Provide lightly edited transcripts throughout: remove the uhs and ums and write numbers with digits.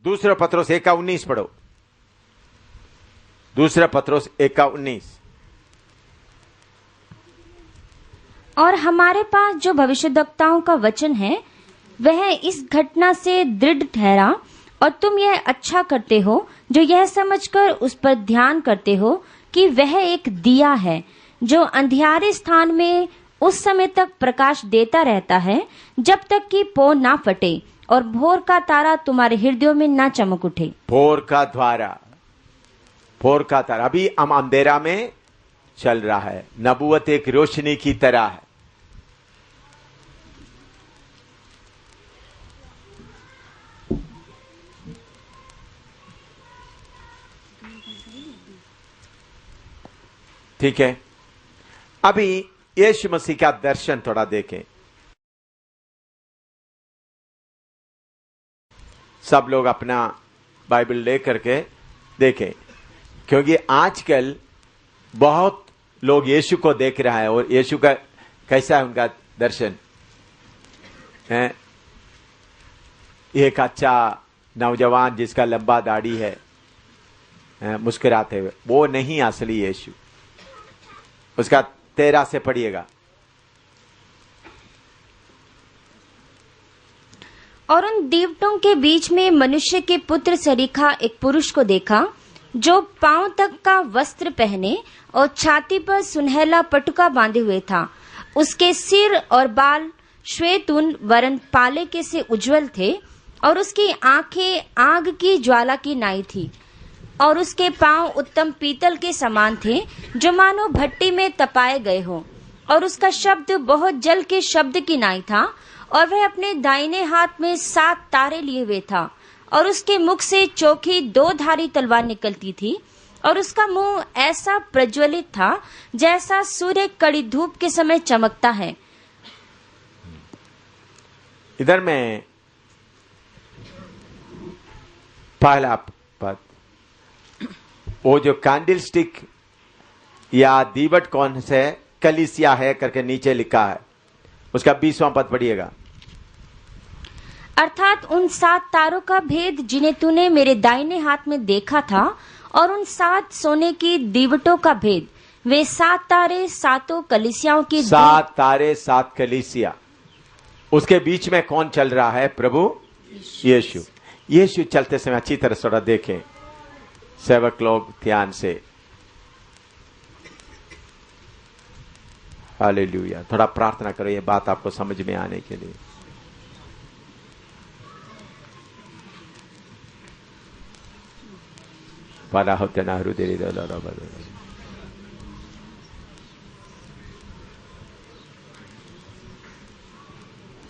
दूसरा पत्रोस 1:19 पढ़ो। दूसरा पत्रोस 1:19। और हमारे पास जो भविष्यद्वक्ताओं का वचन है वह इस घटना से दृढ़ ठहरा, और तुम यह अच्छा करते हो जो यह समझकर उस पर ध्यान करते हो कि वह एक दिया है जो अंधियारे स्थान में उस समय तक प्रकाश देता रहता है जब तक कि पौ ना फटे और भोर का तारा तुम्हारे हृदयों में ना चमक उठे। भोर का तारा। अभी हम अंधेरा में चल रहा है। नबूवत एक रोशनी की तरह है। ठीक है, अभी यीशु मसीह का दर्शन थोड़ा देखें। सब लोग अपना बाइबल लेकर के देखें, क्योंकि आजकल बहुत लोग यीशु को देख रहा है। और यीशु का कैसा है उनका दर्शन है? एक अच्छा नौजवान जिसका लंबा दाढ़ी है, मुस्कुराते हुए, वो नहीं असली यीशु। उसका 13 से पढ़िएगा। और उन दीवटों के बीच में मनुष्य के पुत्र सरीखा एक पुरुष को देखा जो पांव तक का वस्त्र पहने और छाती पर सुनहला पटुका बांधे हुए था। उसके सिर और बाल श्वेत ऊन वरन पाले के से उज्जवल थे, और उसकी आंखें आग की ज्वाला की नाई थी, और उसके पांव उत्तम पीतल के समान थे जो मानो भट्टी में तपाए गए हो। और उसका शब्द बहुत जल के शब्द की नाई था, और वह अपने दाहिने हाथ में 7 तारे लिए हुए था, और उसके मुख से चोखी 2 धारी तलवार निकलती थी, और उसका मुंह ऐसा प्रज्वलित था जैसा सूर्य कड़ी धूप के समय चमकता है। इधर में पहला पद, वो जो कैंडल स्टिक या दीवट कौन से कलीसिया है करके नीचे लिखा है, उसका 20वां पद पढ़िएगा। अर्थात उन 7 तारों का भेद जिन्हें तूने मेरे दाहिने हाथ में देखा था, और उन 7 सोने की दीवटों का भेद, वे 7 तारे 7 कलीसियाओं की 7 तारे 7 कलीसिया। उसके बीच में कौन चल रहा है? प्रभु यीशु। यीशु चलते समय अच्छी तरह थोड़ा देखें, सेवक लोग ध्यान से। हालेलुया। थोड़ा प्रार्थना करो ये बात आपको समझ में आने के लिए। वाला होते ना हृदय।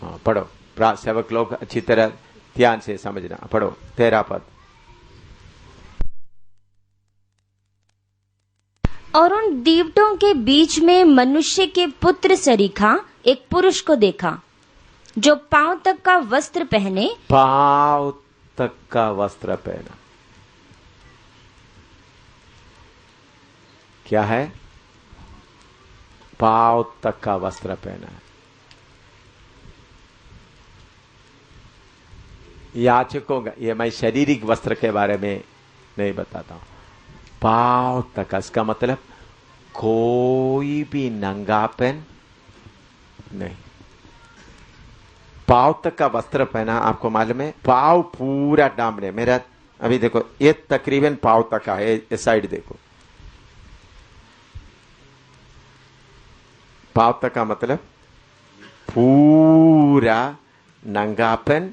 हाँ पढ़ो, सेवक लोग अच्छी तरह ध्यान से समझना। पढ़ो 13 पद। और उन दीवटों के बीच में मनुष्य के पुत्र सरीखा एक पुरुष को देखा जो पांव तक का वस्त्र पहने। पांव तक का वस्त्र पहना। क्या है? पांव तक का वस्त्र पहना है। याचकों का, ये मैं शारीरिक वस्त्र के बारे में नहीं बताता हूं। पांव तक, इसका मतलब कोई भी नंगापन नहीं। पांव तक का वस्त्र पहना, आपको मालूम है? पांव पूरा डामने। मेरा अभी देखो, ये तकरीबन पांव तक का है। ये साइड देखो, पांव तक का मतलब पूरा नंगापन।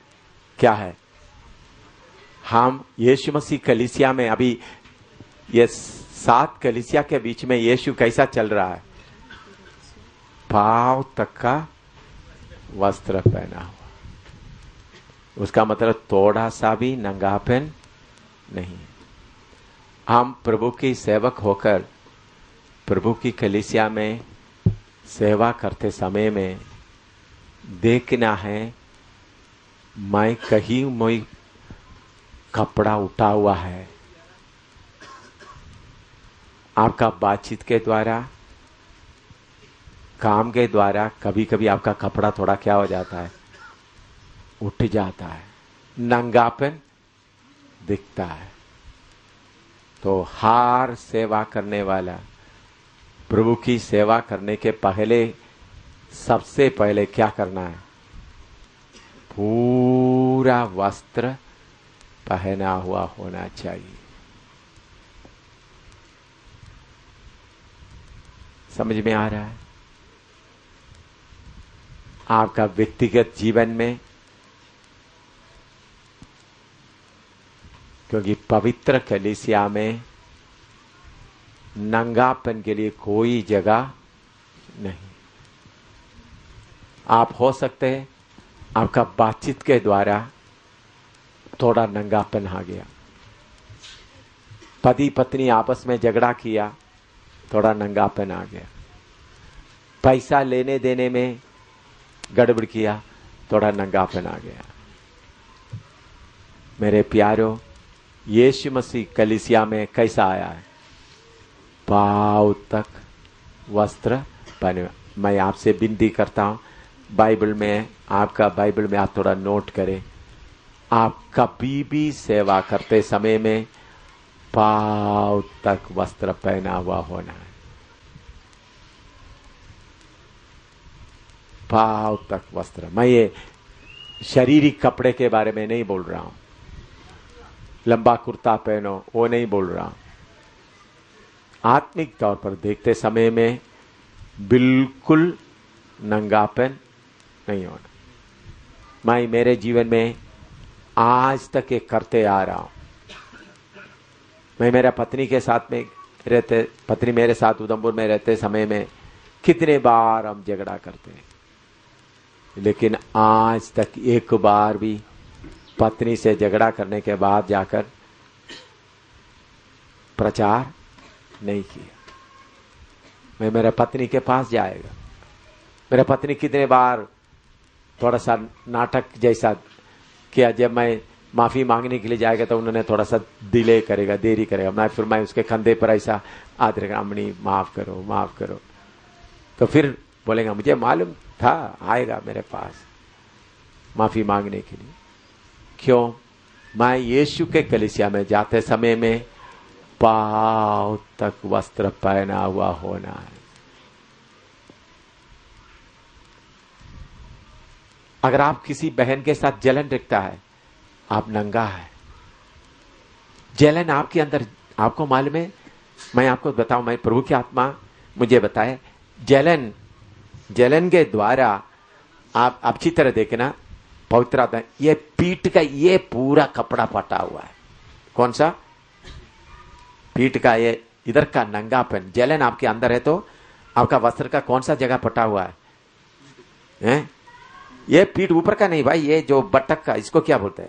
क्या है? हम यीशु मसीह कलीसिया में, अभी ये 7 कलीसिया के बीच में यीशु कैसा चल रहा है? पांव तक का वस्त्र पहना हुआ। उसका मतलब थोड़ा सा भी नंगापन नहीं। हम प्रभु की सेवक होकर प्रभु की कलीसिया में सेवा करते समय में देखना है, मैं कहीं मोई कपड़ा उठा हुआ है। आपका बातचीत के द्वारा, काम के द्वारा कभी कभी आपका कपड़ा थोड़ा क्या हो जाता है? उठ जाता है। नंगापन दिखता है। तो हर सेवा करने वाला प्रभु की सेवा करने के पहले सबसे पहले क्या करना है? पूरा वस्त्र पहना हुआ होना चाहिए। समझ में आ रहा है? आपका व्यक्तिगत जीवन में, क्योंकि पवित्र कलीसिया में नंगापन के लिए कोई जगह नहीं। आप हो सकते हैं आपका बातचीत के द्वारा थोड़ा नंगापन आ गया, पति पत्नी आपस में झगड़ा किया, थोड़ा नंगापन आ गया, पैसा लेने देने में गड़बड़ किया, थोड़ा नंगापन आ गया। मेरे प्यारों, यीशु मसीह कलीसिया में कैसा आया है? पांव तक वस्त्र पहने। मैं आपसे विनती करता हूं, बाइबल में आप थोड़ा नोट करें। आप कभी भी सेवा करते समय में पांव तक वस्त्र पहना हुआ होना है। पांव तक वस्त्र। मैं ये शारीरिक कपड़े के बारे में नहीं बोल रहा हूं, लंबा कुर्ता पहनो वो नहीं बोल रहा हूं। आत्मिक तौर पर देखते समय में बिल्कुल नंगापन नहीं होना। मैं मेरे जीवन में आज तक ये करते आ रहा हूं। मैं मेरा पत्नी के साथ में रहते, पत्नी मेरे साथ उधमपुर में रहते समय में कितने बार हम झगड़ा करते हैं, लेकिन आज तक एक बार भी पत्नी से झगड़ा करने के बाद जाकर प्रचार नहीं किया। मैं मेरा पत्नी के पास जाएगा। मेरा पत्नी कितने बार थोड़ा सा नाटक जैसा किया, जब मैं माफी मांगने के लिए जाएगा तो उन्होंने थोड़ा सा डिले करेगा, देरी करेगा। फिर मैं उसके कंधे पर ऐसा हाथ रखा, अम्मी माफ करो माफ करो, तो फिर बोलेगा मुझे मालूम था आएगा मेरे पास माफी मांगने के लिए। क्यों? मैं यीशु के कलीसिया में जाते समय में पांव तक वस्त्र पहना हुआ होना है। अगर आप किसी बहन के साथ जलन रखता है, आप नंगा है। जलन आपके अंदर, आपको मालूम है, मैं आपको बताऊं, मैं प्रभु की आत्मा मुझे बताए, जलन के द्वारा आप अच्छी तरह देखना, पवित्र आत्मा, ये पीठ का ये पूरा कपड़ा फटा हुआ है। कौन सा? पीठ का ये इधर का नंगापन। जलन आपके अंदर है तो आपका वस्त्र का कौन सा जगह फटा हुआ है? ये पीठ ऊपर का नहीं भाई, ये जो बटक का, इसको क्या बोलते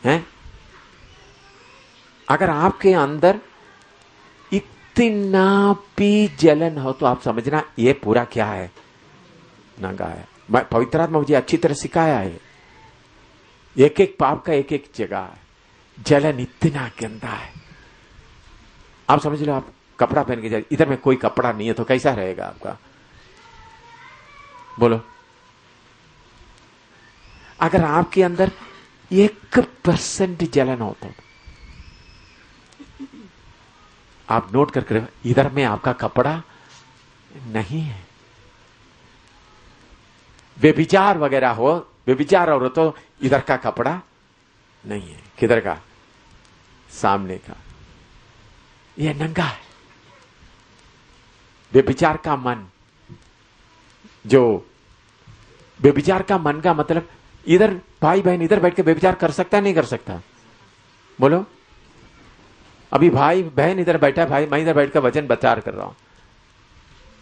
हैं? अगर आपके अंदर इतना भी जलन हो तो आप समझना ये पूरा क्या है? नंगा है। पवित्र आत्मा मुझे अच्छी तरह सिखाया है, एक एक पाप का एक एक जगह है। जलन इतना गंदा है। आप समझ लो, आप कपड़ा पहन के जाए, इधर में कोई कपड़ा नहीं है तो कैसा रहेगा आपका? बोलो। अगर आपके अंदर 1% जलन हो तो आप नोट करके, इधर में आपका कपड़ा नहीं है। व्यभिचार वगैरह हो, व्यभिचार और तो इधर का कपड़ा नहीं है। किधर का? सामने का। यह नंगा है। व्यभिचार का मन, जो व्यभिचार का मन का मतलब, इधर भाई बहन इधर बैठ के व्यभिचार कर सकता है नहीं कर सकता? बोलो। अभी भाई बहन इधर बैठा, भाई मैं इधर बैठ कर वचन प्रचार कर रहा हूं,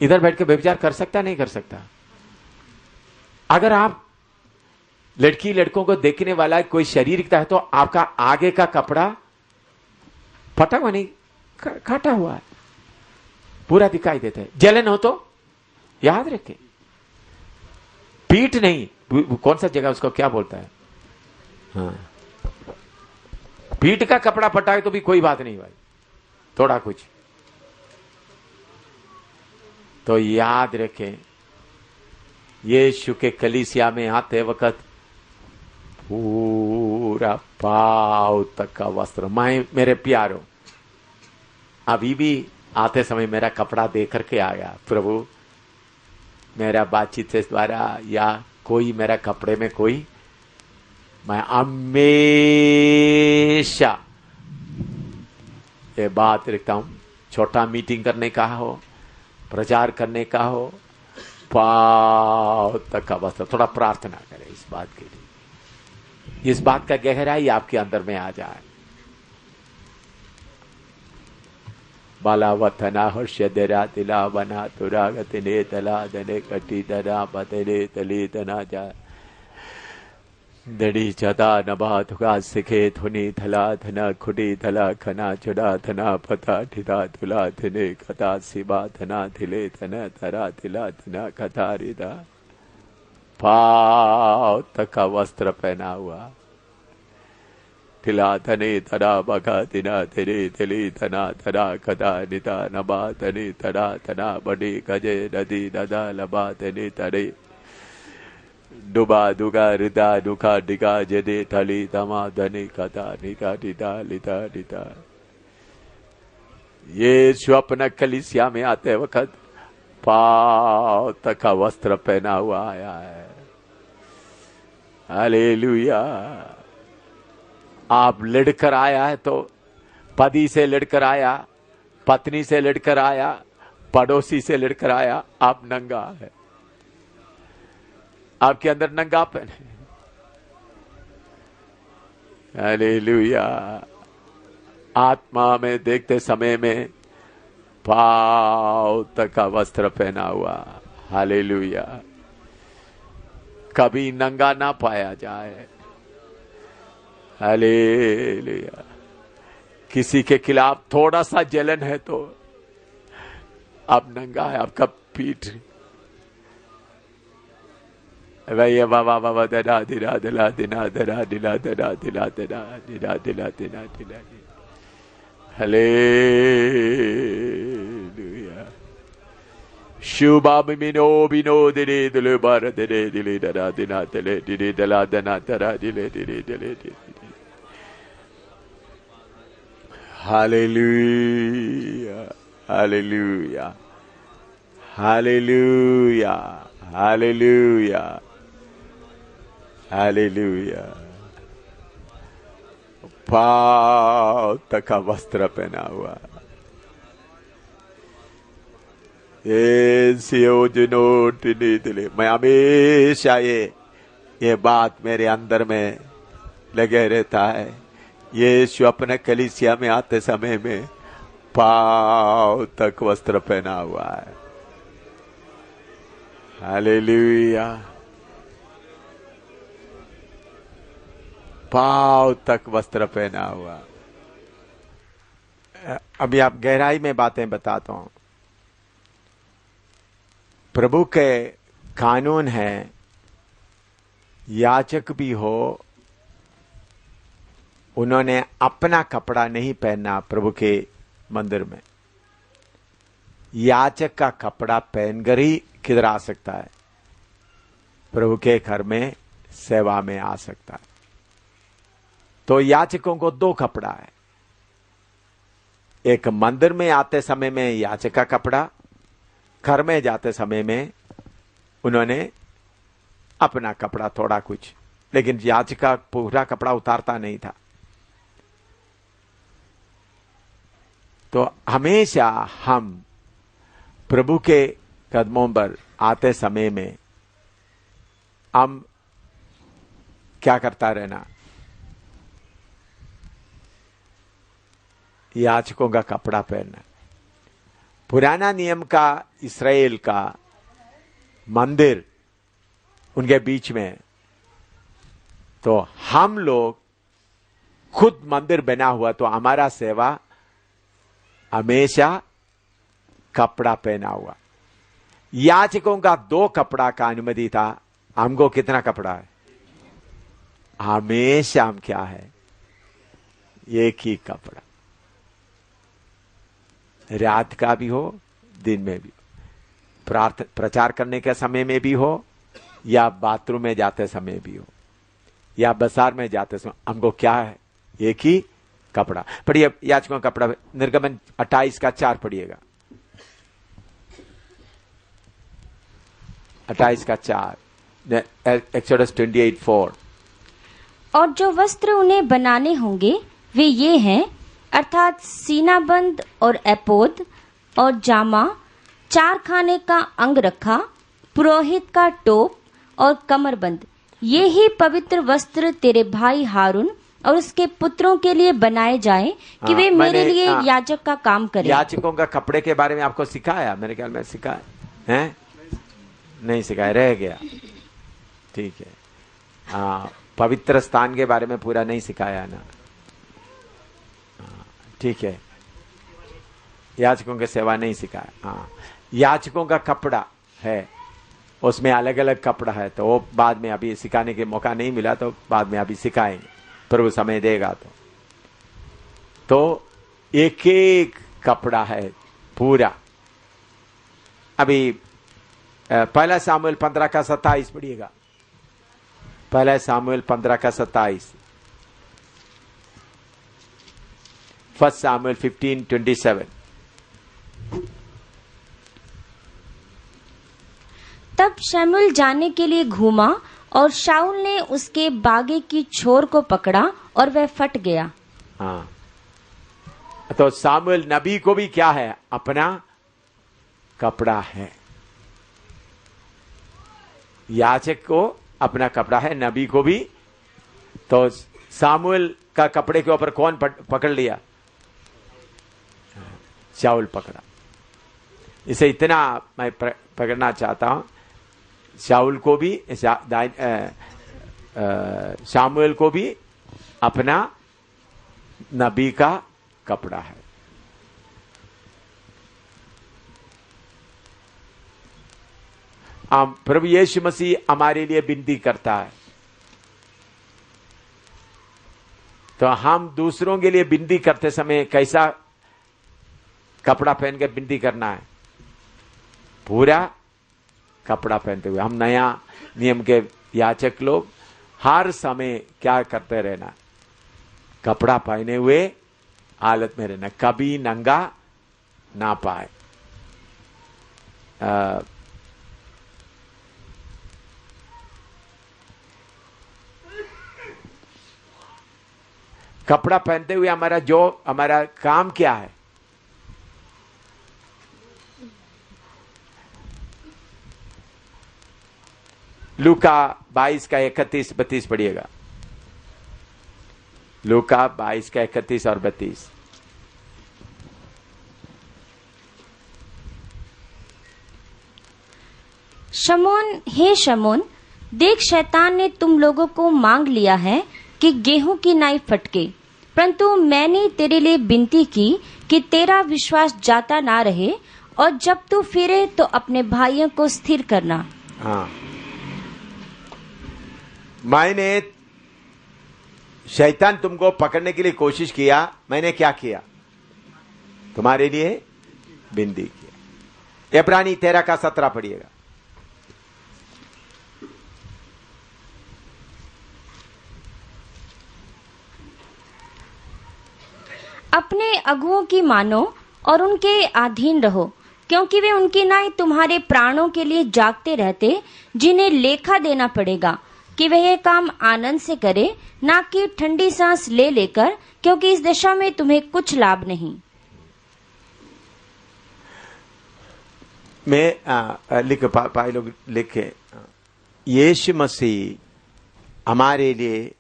इधर बैठ के व्यभिचार कर सकता नहीं कर सकता? अगर आप लड़की लड़कों को देखने वाला कोई शारीरिकता है तो आपका आगे का कपड़ा फटा हुआ नहीं, काटा हुआ है, पूरा दिखाई देता है। जलन हो तो याद रखें, पीठ नहीं, कौन सा जगह उसको क्या बोलता है? हाँ, पीठ का कपड़ा फटा है तो भी कोई बात नहीं भाई, थोड़ा कुछ तो याद रखें। यीशु के कलीसिया में आते वक्त पूरा पूरा पाँव तक का वस्त्र। मैं मेरे प्यारों, अभी भी आते समय मेरा कपड़ा दे करके आया प्रभु, मेरा बातचीत से द्वारा या कोई मेरा कपड़े में कोई, मैं हमेशा ये बात रखता हूं, छोटा मीटिंग करने का हो, प्रचार करने का हो, पाँव तक का वस्त्र। थोड़ा प्रार्थना करें इस बात के लिए, इस बात का गहराई आपके अंदर में आ जाए। बालावथना हर्षदरा तिला बना तुरागतने तला दने कटी तरा बतने तली तना जा दड़ी चदा नबा थुका सिखे धुनी थला धना खुडी थला खना चुड़ा धना पता ठिदा तुला धने कथा सिबा धना थिले धना थरा थिला धना कथा रिदा। पाँव तक का वस्त्र पहना हुआ, थिला धने धरा बगा दिना थिरे थिली धना धरा कदा निदा नबा धने धरा धना बड़ी गजे नदी नदा लबा धने धरे डुबा दुगा हृदा दुखा डिगा जदे थली तमा धनी कथा निका डिदा लिदा डिदा। ये स्वप्न कलिसिया में आते वक्त पाँव तक का वस्त्र पहना हुआ आया है। हालेलुया। आप लड़कर आया है तो पति से लड़कर आया, पत्नी से लड़कर आया, पड़ोसी से लड़कर आया, आप नंगा है, आपके अंदर नंगापन है। हालेलुया। आत्मा में देखते समय में पाँव तक का वस्त्र पहना हुआ। हालेलुया। कभी नंगा ना पाया जाए। हालेलुया। किसी के खिलाफ थोड़ा सा जलन है तो अब नंगा है, आपका पीठ भैया बाबा बाबा दरा दिला दिला दिना दरा दिला दरा दिला दरा दिला दिला दिला दिला। हालेलुया। शुभा बिनो बिनो दिले दिले बार दिले दिले दरा दिना दिले दिले दला दना दरा दिले दिले दिले दिले। Hallelujah hallelujah hallelujah hallelujah hallelujah. पाँव तक का वस्त्र पहना हुआ। मैं हमेशा ये बात मेरे अंदर में लगे रहता है। ये स्वप्न कलीसिया में आते समय में पाँव तक वस्त्र पहना हुआ है। हालेलुया। पाँव तक वस्त्र पहना हुआ। अभी आप गहराई में बातें बताता हूं। प्रभु के कानून है, याजक भी हो, उन्होंने अपना कपड़ा नहीं पहनना प्रभु के मंदिर में। याजक का कपड़ा पहनकर ही किधर आ सकता है? प्रभु के घर में सेवा में आ सकता है। तो याजकों को दो कपड़ा है। एक मंदिर में आते समय में याजक का कपड़ा, घर में जाते समय में उन्होंने अपना कपड़ा थोड़ा कुछ, लेकिन याजक का पूरा कपड़ा उतारता नहीं था। तो हमेशा हम प्रभु के कदमों पर आते समय में हम क्या करता रहना? याजकों का कपड़ा पहनना। पुराना नियम का इस्राएल का मंदिर उनके बीच में, तो हम लोग खुद मंदिर बना हुआ, तो हमारा सेवा हमेशा कपड़ा पहना हुआ। याजकों का दो कपड़ा का अनुमति था, हमको कितना कपड़ा है? हमेशा हम क्या है? एक ही कपड़ा, रात का भी हो, दिन में भी हो, प्रचार करने के समय में भी हो, या बाथरूम में जाते समय भी हो, या बाजार में जाते समय हमको क्या है? एक ही कपड़ा। पढ़िए याजकों का कपड़ा, निर्गमन 28 का 4 पढ़िएगा। 28 का 4, एक्सोडस 28:4। और जो वस्त्र उन्हें बनाने होंगे वे ये हैं, अर्थात सीनाबंद और एपोद और जामा, 4 खाने का अंग रखा, पुरोहित का टोप और कमरबंद। ये ही पवित्र वस्त्र तेरे भाई हारून और उसके पुत्रों के लिए बनाए जाएं कि वे मेरे लिए याजक का काम करें। याजकों का कपड़े के बारे में आपको सिखाया? मेरे ख्याल में सिखाया है? नहीं सिखाया, रह गया। ठीक है। पवित्र स्थान के बारे में पूरा नहीं सिखाया ना। ठीक है, याजकों की सेवा नहीं सिखाया। हाँ, याजकों का कपड़ा है, उसमें अलग अलग कपड़ा है, तो वो बाद में अभी सिखाने के मौका नहीं मिला, तो बाद में अभी सिखाएंगे, प्रभु समय देगा तो एक एक कपड़ा है पूरा। अभी पहला सामुएल 15 का 27 पढ़िएगा। पहला सामुएल 15 का 27। फर्स्ट सामुएल 15:27। तब शमूएल जाने के लिए घूमा और शाऊल ने उसके बागे की छोर को पकड़ा और वह फट गया। हाँ, तो सामुएल नबी को भी क्या है? अपना कपड़ा है। याजक को अपना कपड़ा है, नबी को भी। तो सामुएल का कपड़े के ऊपर कौन पकड़ लिया? शाऊल पकड़ा। इसे इतना मैं पकड़ना चाहता हूं, शाऊल को भी, शामुएल को भी अपना नबी का कपड़ा है। प्रभु यीशु मसीह हमारे लिए विनती करता है, तो हम दूसरों के लिए विनती करते समय कैसा कपड़ा पहन के विनती करना है? पूरा कपड़ा पहनते हुए। हम नया नियम के याचक लोग हर समय क्या करते रहना? कपड़ा पहने हुए हालत में रहना, कभी नंगा ना पाए। कपड़ा पहनते हुए हमारा काम क्या है? लूका 22 का 31-32 पढ़िएगा। लूका 22 का 31 और 32। शमौन, हे शमौन, देख शैतान ने तुम लोगों को मांग लिया है कि गेहूं की नाई फटके, परंतु मैंने तेरे लिए विनती की कि तेरा विश्वास जाता ना रहे, और जब तू फिरे तो अपने भाइयों को स्थिर करना। हाँ, मैंने शैतान तुमको पकड़ने के लिए कोशिश किया, मैंने क्या किया? तुम्हारे लिए विनती किया। इब्रानी 13 का 17 पढ़िएगा। अपने अगुओं की मानो और उनके अधीन रहो, क्योंकि वे उनकी नाई तुम्हारे प्राणों के लिए जागते रहते, जिन्हें लेखा देना पड़ेगा कि वह यह काम आनंद से करे, ना कि ठंडी सांस ले लेकर, क्योंकि इस दशा में तुम्हें कुछ लाभ नहीं। मैं भाई लोग लिखे, यीशु मसीह हमारे लिए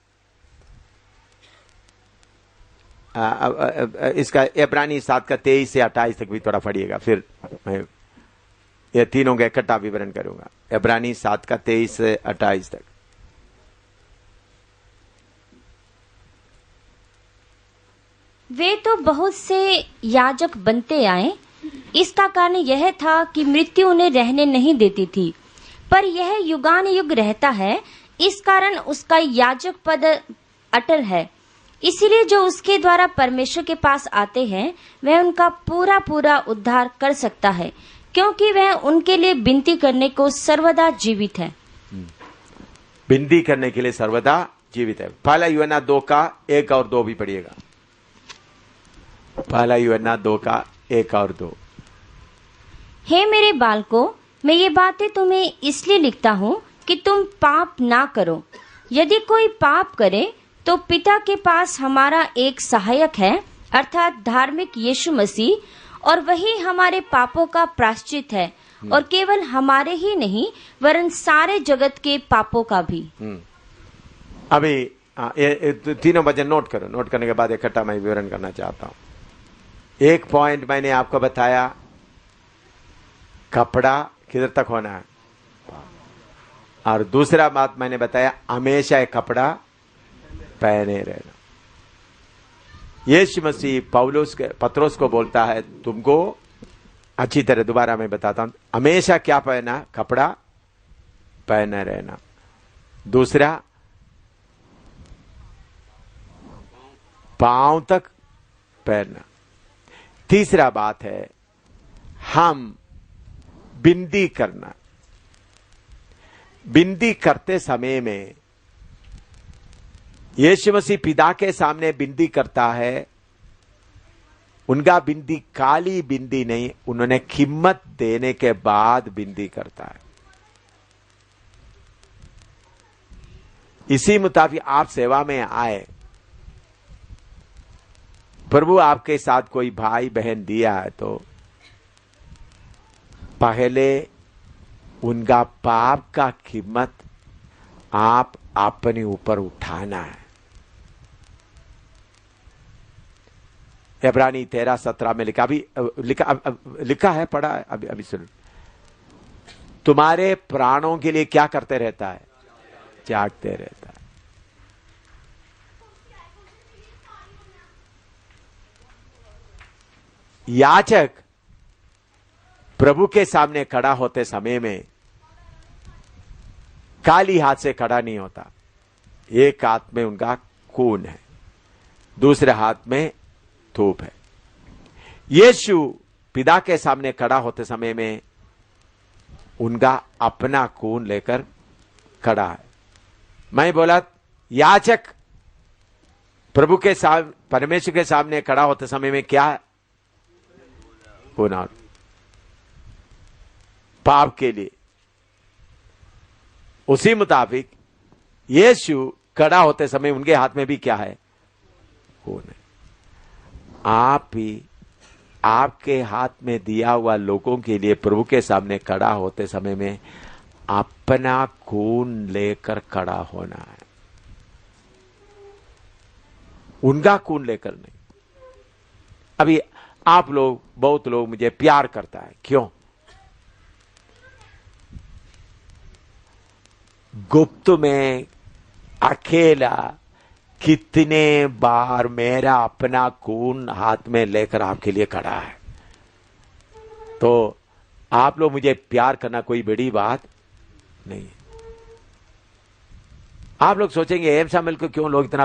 इसका इब्रानी 7 का 23 से 28 तक भी थोड़ा पढ़िएगा, फिर मैं ये तीनों का इकट्ठा विवरण करूंगा। इब्रानी 7 का 23 से 28 तक। वे तो बहुत से याजक बनते आए, इसका कारण यह था कि मृत्यु उन्हें रहने नहीं देती थी, पर यह युगान युग रहता है, इस कारण उसका याजक पद अटल है। इसीलिए जो उसके द्वारा परमेश्वर के पास आते हैं, वह उनका पूरा पूरा उद्धार कर सकता है, क्योंकि वह उनके लिए विनती करने को सर्वदा जीवित है। विनती करने के लिए सर्वदा जीवित है। पहला यूहन्ना 2 का 1 और 2 भी पढ़िएगा। पहला यूहन्ना 2 का 1 और 2। हे मेरे बालकों, मैं ये बातें तुम्हें इसलिए लिखता हूँ कि तुम पाप ना करो। यदि कोई पाप करे तो पिता के पास हमारा एक सहायक है, अर्थात धार्मिक यीशु मसीह, और वही हमारे पापों का प्रायश्चित है, और केवल हमारे ही नहीं वरन सारे जगत के पापों का भी। अभी ये तीनों वचन नोट करो। नोट करने के बाद इकट्ठा मैं विवरण करना चाहता हूं। एक पॉइंट मैंने आपको बताया, कपड़ा किधर तक होना है, और दूसरा बात मैंने बताया हमेशा एक कपड़ा पहने रहना। यीशु मसीह पत्रोस को बोलता है तुमको अच्छी तरह, दोबारा मैं बताता हूं, हमेशा क्या पहना, कपड़ा पहने रहना। दूसरा पांव तक पहनना। तीसरा बात है हम बिंदी करना। बिंदी करते समय में यीशु मसीह पिता के सामने बिंदी करता है। उनका बिंदी काली बिंदी नहीं, उन्होंने कीमत देने के बाद बिंदी करता है। इसी मुताबिक आप सेवा में आए, प्रभु आपके साथ कोई भाई बहन दिया है तो पहले उनका पाप का कीमत आप अपने ऊपर उठाना है। इब्रानी 13:17 में लिखा, अभी लिखा है, पढ़ा है, अभी सुन। तुम्हारे प्राणों के लिए क्या करते रहता है, जागते रहता है। याचक प्रभु के सामने खड़ा होते समय में काली हाथ से खड़ा नहीं होता। एक हाथ में उनका खून है, दूसरे हाथ में धूप है। यीशु पिता के सामने खड़ा होते समय में उनका अपना खून लेकर खड़ा है। मैं बोला याचक प्रभु के सामने, परमेश्वर के सामने खड़ा होते समय में क्या खून और पाप के लिए, उसी मुताबिक यीशु खड़ा होते समय उनके हाथ में भी क्या है, खून है। आप ही आपके हाथ में दिया हुआ लोगों के लिए प्रभु के सामने खड़ा होते समय में अपना खून लेकर खड़ा होना है, उनका खून लेकर नहीं। अभी आप लोग, बहुत लोग मुझे प्यार करता है, क्यों? गुप्त में अकेला कितने बार मेरा अपना खून हाथ में लेकर आपके लिए खड़ा है। तो आप लोग मुझे प्यार करना कोई बड़ी बात नहीं है। आप लोग सोचेंगे एम शामिल को क्यों लोग इतना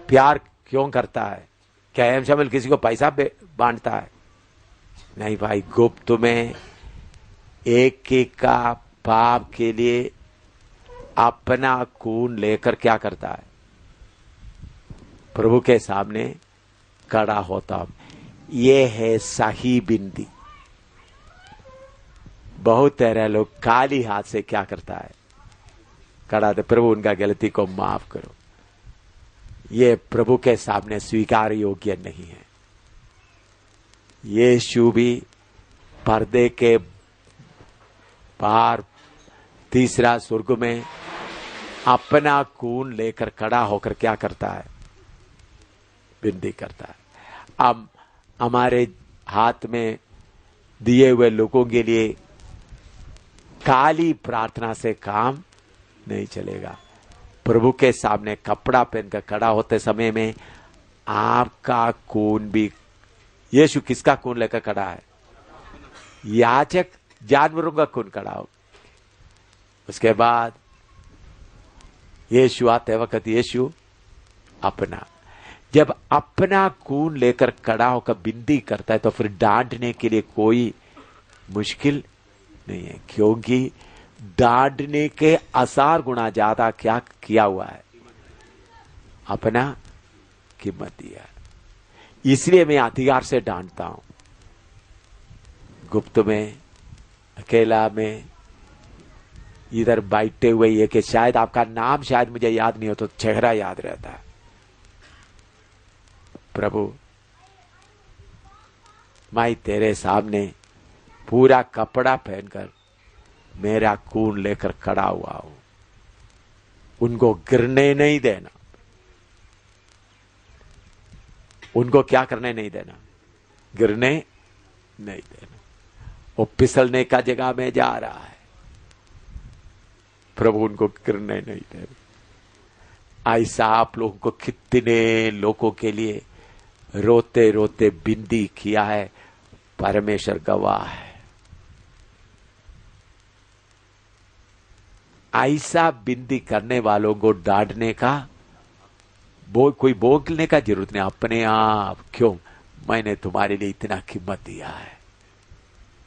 प्यार क्यों करता है, क्या एम शामिल किसी को पैसा बांटता है? नहीं भाई, गुप्त में एक एक का पाप के लिए अपना खून लेकर क्या करता है, प्रभु के सामने खड़ा होता हूं। ये है सही बिंदी। बहुत तरह लोग काली हाथ से क्या करता है, खड़ा दे, प्रभु उनका गलती को माफ करो। ये प्रभु के सामने स्वीकार योग्य नहीं है। यीशु भी पर्दे के पार तीसरा स्वर्ग में अपना खून लेकर खड़ा होकर क्या करता है, विनती करता है। अब हमारे हाथ में दिए हुए लोगों के लिए काली प्रार्थना से काम नहीं चलेगा। प्रभु के सामने कपड़ा पहनकर खड़ा होते समय में आपका खून भी, यीशु किसका खून लेकर खड़ा है? याचक जानवरों का खून खड़ा हो। उसके बाद यीशु आते वक्त यीशु अपना, जब अपना खून लेकर खड़ा होकर विनती करता है तो फिर डांटने के लिए कोई मुश्किल नहीं है, क्योंकि डांटने के 1000 गुना ज्यादा क्या किया हुआ है, अपना कीमत दिया। इसलिए मैं अधिकार से डांटता हूं, गुप्त में, अकेला में, इधर बैठे हुए ये कि शायद आपका नाम शायद मुझे याद नहीं हो तो चेहरा याद रहता है। प्रभु, मैं तेरे सामने पूरा कपड़ा पहनकर मेरा खून लेकर खड़ा हुआ हूं, उनको गिरने नहीं देना। उनको क्या करने नहीं देना? गिरने नहीं देना। वो फिसलने का जगह में जा रहा है, प्रभु उनको गिरने नहीं देना। ऐसा आप लोगों को कितने लोगों के लिए रोते रोते बिनती किया है, परमेश्वर गवाह है। ऐसा बिनती करने वालों को डांटने का कोई बोलने का जरूरत नहीं। अपने आप, क्यों, मैंने तुम्हारे लिए इतना कीमत दिया है,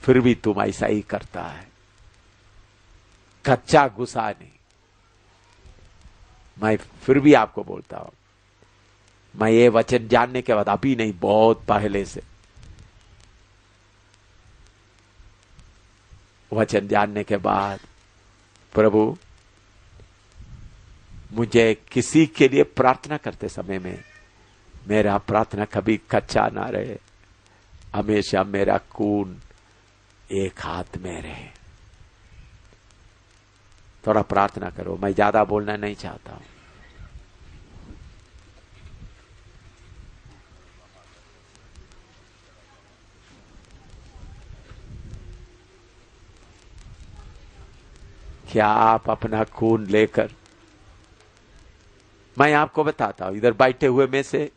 फिर भी तुम ऐसा ही करता है। कच्चा गुस्सा नहीं। मैं फिर भी आपको बोलता हूं, मैं ये वचन जानने के बाद, अभी नहीं, बहुत पहले से वचन जानने के बाद, प्रभु मुझे किसी के लिए प्रार्थना करते समय में मेरा प्रार्थना कभी कच्चा ना रहे, हमेशा मेरा खून एक हाथ में रहे। थोड़ा प्रार्थना करो, मैं ज्यादा बोलना नहीं चाहता हूं। क्या आप अपना खून लेकर, मैं आपको बताता हूं, इधर बैठे हुए में से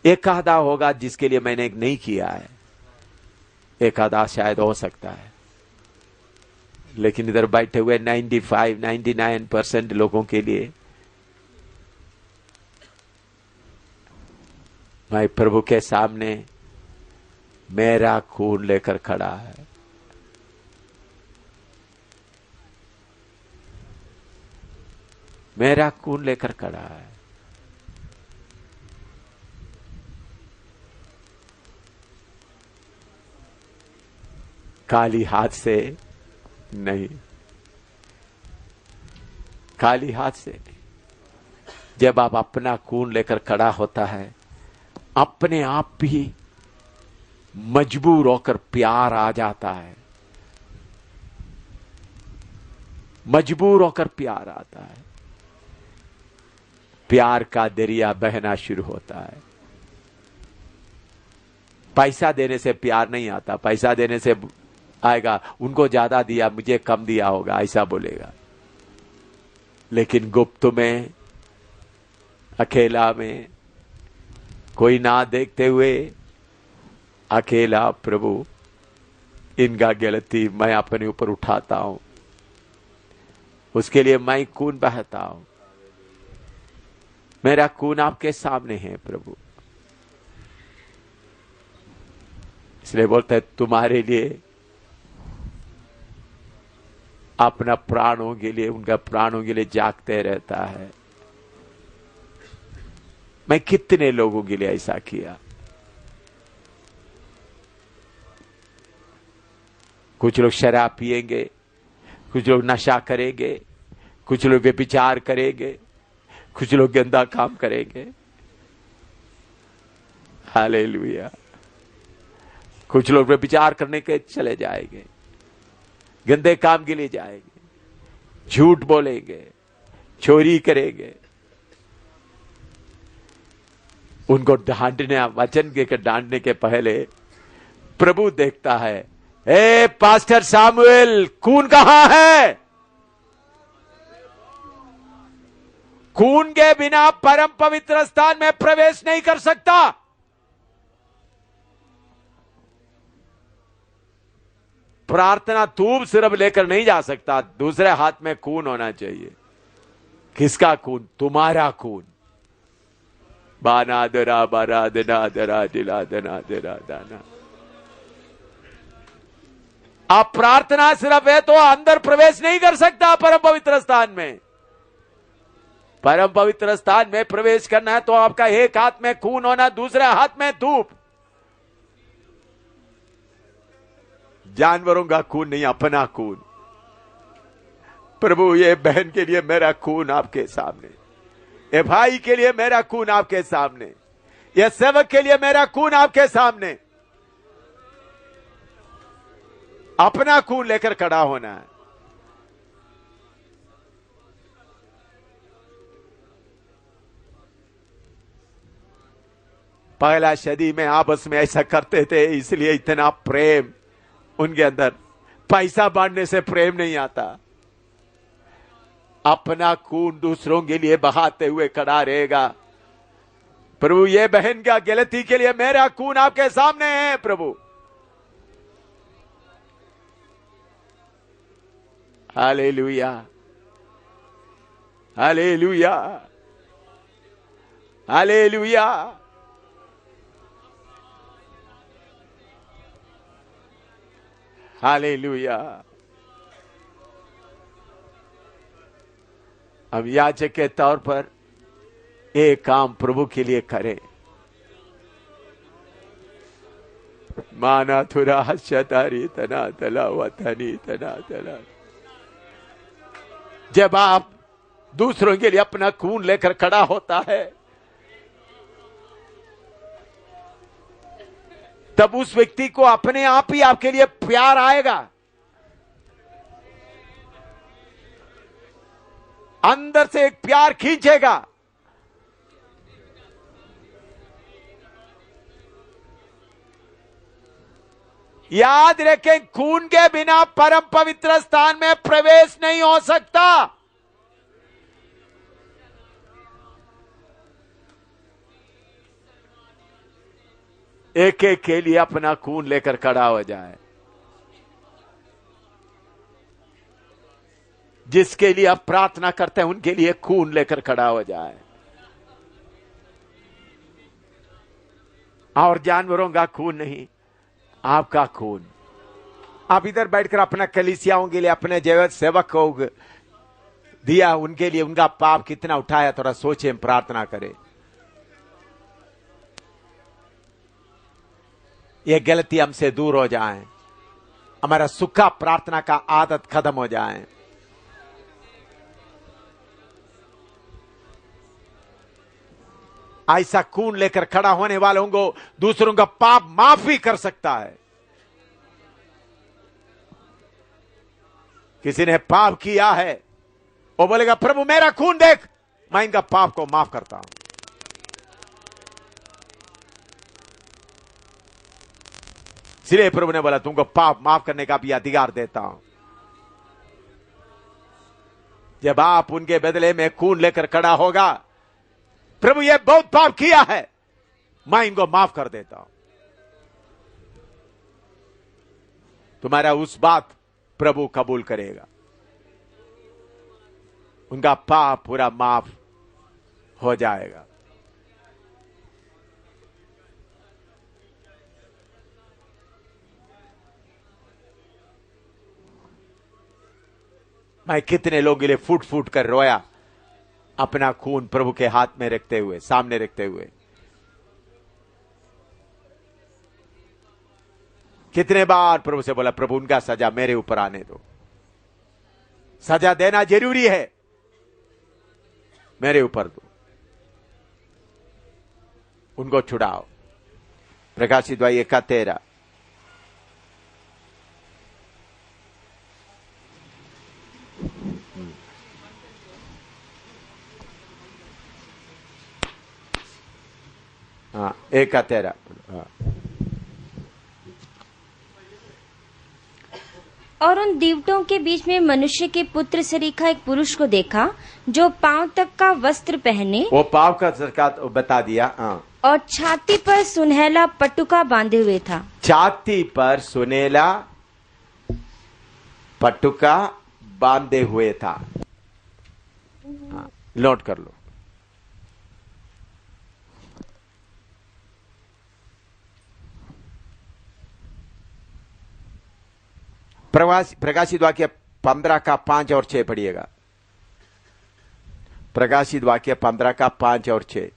एक आधा होगा जिसके लिए मैंने नहीं किया है, एक आधा शायद हो सकता है, लेकिन इधर बैठे हुए 99% लोगों के लिए मैं प्रभु के सामने मेरा खून लेकर खड़ा है। मेरा खून लेकर खड़ा है। खाली हाथ से नहीं, खाली हाथ से नहीं। जब आप अपना खून लेकर खड़ा होता है, अपने आप भी मजबूर होकर प्यार आ जाता है, मजबूर होकर प्यार आता है, प्यार का दरिया बहना शुरू होता है। पैसा देने से प्यार नहीं आता, पैसा देने से आएगा उनको ज्यादा दिया मुझे कम दिया होगा, ऐसा बोलेगा। लेकिन गुप्त में, अकेला में, कोई ना देखते हुए, अकेला, प्रभु इनका गलती मैं अपने ऊपर उठाता हूं, उसके लिए मैं खून बहाता हूं। मेरा खून आपके सामने है प्रभु, इसलिए बोलता है तुम्हारे लिए अपना प्राणों के लिए, उनका प्राणों के लिए जागते रहता है। मैं कितने लोगों के लिए ऐसा किया। कुछ लोग शराब पिएंगे, कुछ लोग नशा करेंगे, कुछ लोग व्यभिचार करेंगे, कुछ लोग गंदा काम करेंगे। हालेलुया। कुछ लोग व्यभिचार करने के चले जाएंगे, गंदे काम के लिए जाएंगे, झूठ बोलेंगे, चोरी करेंगे। उनको डांटने, वचन के डांटने के पहले प्रभु देखता है, ए पास्टर सामुएल, खून कहां है? खून के बिना परम पवित्र स्थान में प्रवेश नहीं कर सकता। प्रार्थना धूप सिर्फ लेकर नहीं जा सकता, दूसरे हाथ में खून होना चाहिए। किसका खून? तुम्हारा खून। बाना दरा बारा दना दरा दिला दना दरा दाना। आप प्रार्थना सिर्फ है तो अंदर प्रवेश नहीं कर सकता परम पवित्र स्थान में। परम पवित्र स्थान में प्रवेश करना है तो आपका एक हाथ में खून होना, दूसरे हाथ में धूप। जानवरों का खून नहीं, अपना खून। प्रभु ये बहन के लिए मेरा खून आपके सामने, ये भाई के लिए मेरा खून आपके सामने, ये सेवक के लिए मेरा खून आपके सामने। अपना खून लेकर खड़ा होना है। पहला सदी में आपस में ऐसा करते थे, इसलिए इतना प्रेम उनके अंदर। पैसा बांटने से प्रेम नहीं आता। अपना खून दूसरों के लिए बहाते हुए खड़ा रहेगा। प्रभु ये बहन का गलती के लिए मेरा खून आपके सामने है प्रभु। Hallelujah, hallelujah, hallelujah. हालेलुया। हम याजक के तौर पर एक काम प्रभु के लिए करें। माना थुरा शतारी तना तला वतनी तना तला। जब आप दूसरों के लिए अपना खून लेकर खड़ा होता है, तब उस व्यक्ति को अपने आप ही आपके लिए प्यार आएगा। अंदर से एक प्यार खींचेगा। याद रखें, खून के बिना परम पवित्र स्थान में प्रवेश नहीं हो सकता। एक एक के लिए अपना खून लेकर खड़ा हो जाए। जिसके लिए आप प्रार्थना करते हैं उनके लिए खून लेकर खड़ा हो जाए। और जानवरों का खून नहीं, आपका खून। आप इधर बैठकर अपना कलीसियाओं के लिए, अपने जीवित सेवक को दिया, उनके लिए उनका पाप कितना उठाया, थोड़ा सोचें, प्रार्थना करें। ये गलती हमसे दूर हो जाए, हमारा सुखा प्रार्थना का आदत खत्म हो जाए। ऐसा खून लेकर खड़ा होने वालों को दूसरों का पाप माफ भी कर सकता है। किसी ने पाप किया है, वो बोलेगा प्रभु मेरा खून देख, मैं इनका पाप को माफ करता हूं। इसलिए प्रभु ने बोला तुमको पाप माफ करने का भी अधिकार देता हूं। जब आप उनके बदले में खून लेकर खड़ा होगा, प्रभु ये बहुत पाप किया है, मैं इनको माफ कर देता हूं। तुम्हारा उस बात प्रभु कबूल करेगा। उनका पाप पूरा माफ हो जाएगा। मैं कितने लोगों के लिए फूट फूट कर रोया, अपना खून प्रभु के हाथ में रखते हुए, सामने रखते हुए। कितने बार प्रभु से बोला प्रभु उनका सजा मेरे ऊपर आने दो। सजा देना जरूरी है, मेरे ऊपर दो, उनको छुड़ाओ। प्रकाशित वाक्य 1:13। हाँ, 1:13। हाँ। और उन दीवटों के बीच में मनुष्य के पुत्र सरीखा एक पुरुष को देखा, जो पांव तक का वस्त्र पहने, वो पांव का सरकार बता दिया। हाँ। और छाती पर सुनहला पटुका बांधे हुए था। छाती पर सुनहला पटुका बांधे हुए था। हाँ, नोट कर लो। प्रकाशित वाक्य 15 का 5 और 6 पढ़िएगा। प्रकाशित वाक्य 15 का 5 और 6।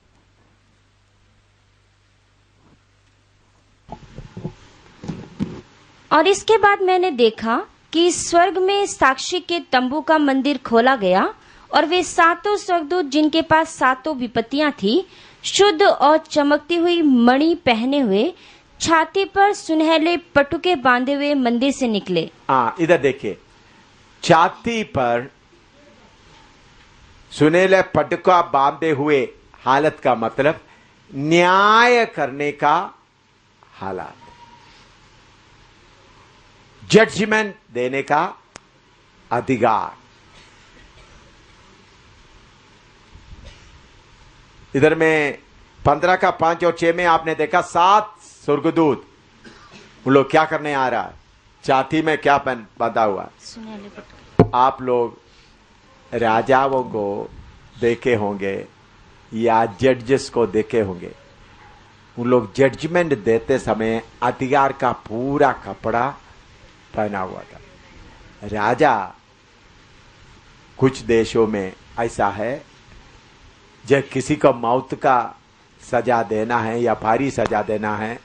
और इसके बाद मैंने देखा कि स्वर्ग में साक्षी के तंबू का मंदिर खोला गया, और वे सातों स्वर्गदूत जिनके पास सातों विपत्तियां थी, शुद्ध और चमकती हुई मणि पहने हुए, छाती पर सुनहले पटुके बांधे हुए मंदिर से निकले। इधर देखिए, छाती पर सुनहले पटुका बांधे हुए हालत का मतलब न्याय करने का हालात, जजमेंट देने का अधिकार। इधर में 15 का 5 और 6 में आपने देखा 7 स्वर्गदूत, उन लोग क्या करने आ रहा है? छाती में क्या बांधा हुआ? आप लोग राजाओं को देखे होंगे या जजेस को देखे होंगे, उन लोग जजमेंट देते समय अधिकार का पूरा कपड़ा पहना हुआ था। राजा कुछ देशों में ऐसा है, जब किसी को मौत का सजा देना है या भारी सजा देना है,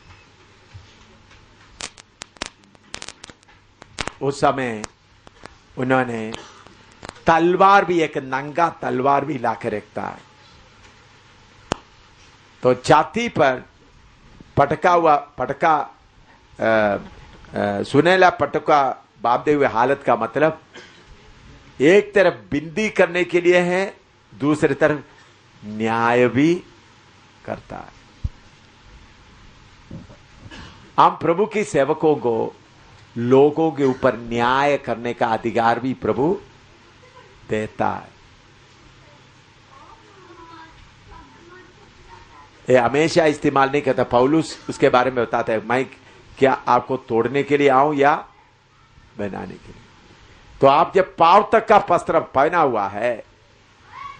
उस समय उन्होंने तलवार भी, एक नंगा तलवार भी लाकर रखता है। तो छाती पर पटका सुनहला पटका बांधे हुए हालत का मतलब एक तरफ बिंदी करने के लिए है, दूसरी तरफ न्याय भी करता है। हम प्रभु के सेवकों को लोगों के ऊपर न्याय करने का अधिकार भी प्रभु देता है। ये हमेशा इस्तेमाल नहीं करता। पौलुस उसके बारे में बताता है, मैं क्या आपको तोड़ने के लिए आऊं या बनाने के लिए? तो आप जब पांव तक का वस्त्र पहना हुआ है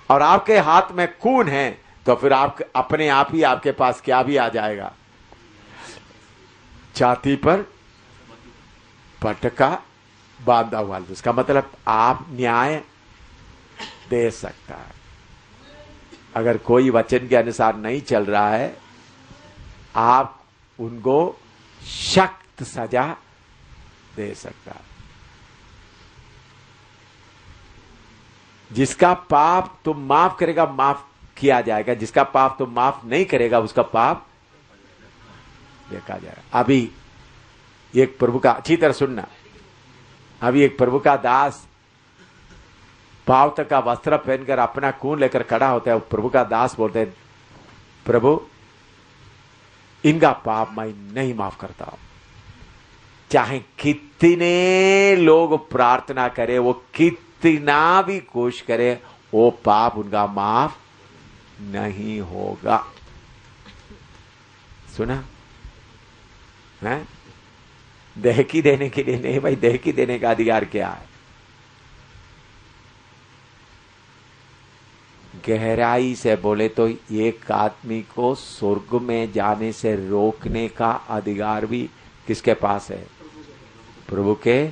और आपके हाथ में खून है, तो फिर आप अपने आप ही आपके पास क्या भी आ जाएगा? छाती पर पटका बांधा हुआ, उसका मतलब आप न्याय दे सकता है। अगर कोई वचन के अनुसार नहीं चल रहा है, आप उनको सख्त सजा दे सकता है। जिसका पाप तुम माफ करेगा माफ किया जाएगा, जिसका पाप तुम माफ नहीं करेगा उसका पाप देखा जाएगा। अभी एक प्रभु का, अच्छी तरह सुनना, अभी एक प्रभु का दास पांव तक का वस्त्र पहनकर अपना खून लेकर खड़ा होता है। प्रभु का दास बोलते हैं, प्रभु इनका पाप मैं नहीं माफ करता हूं। चाहे कितने लोग प्रार्थना करे, वो कितना भी कोशिश करे, वो पाप उनका माफ नहीं होगा। सुना है? दहकी देने के लिए नहीं भाई, दहकी देने का अधिकार क्या है? गहराई से बोले तो एक आदमी को स्वर्ग में जाने से रोकने का अधिकार भी किसके पास है? प्रभु के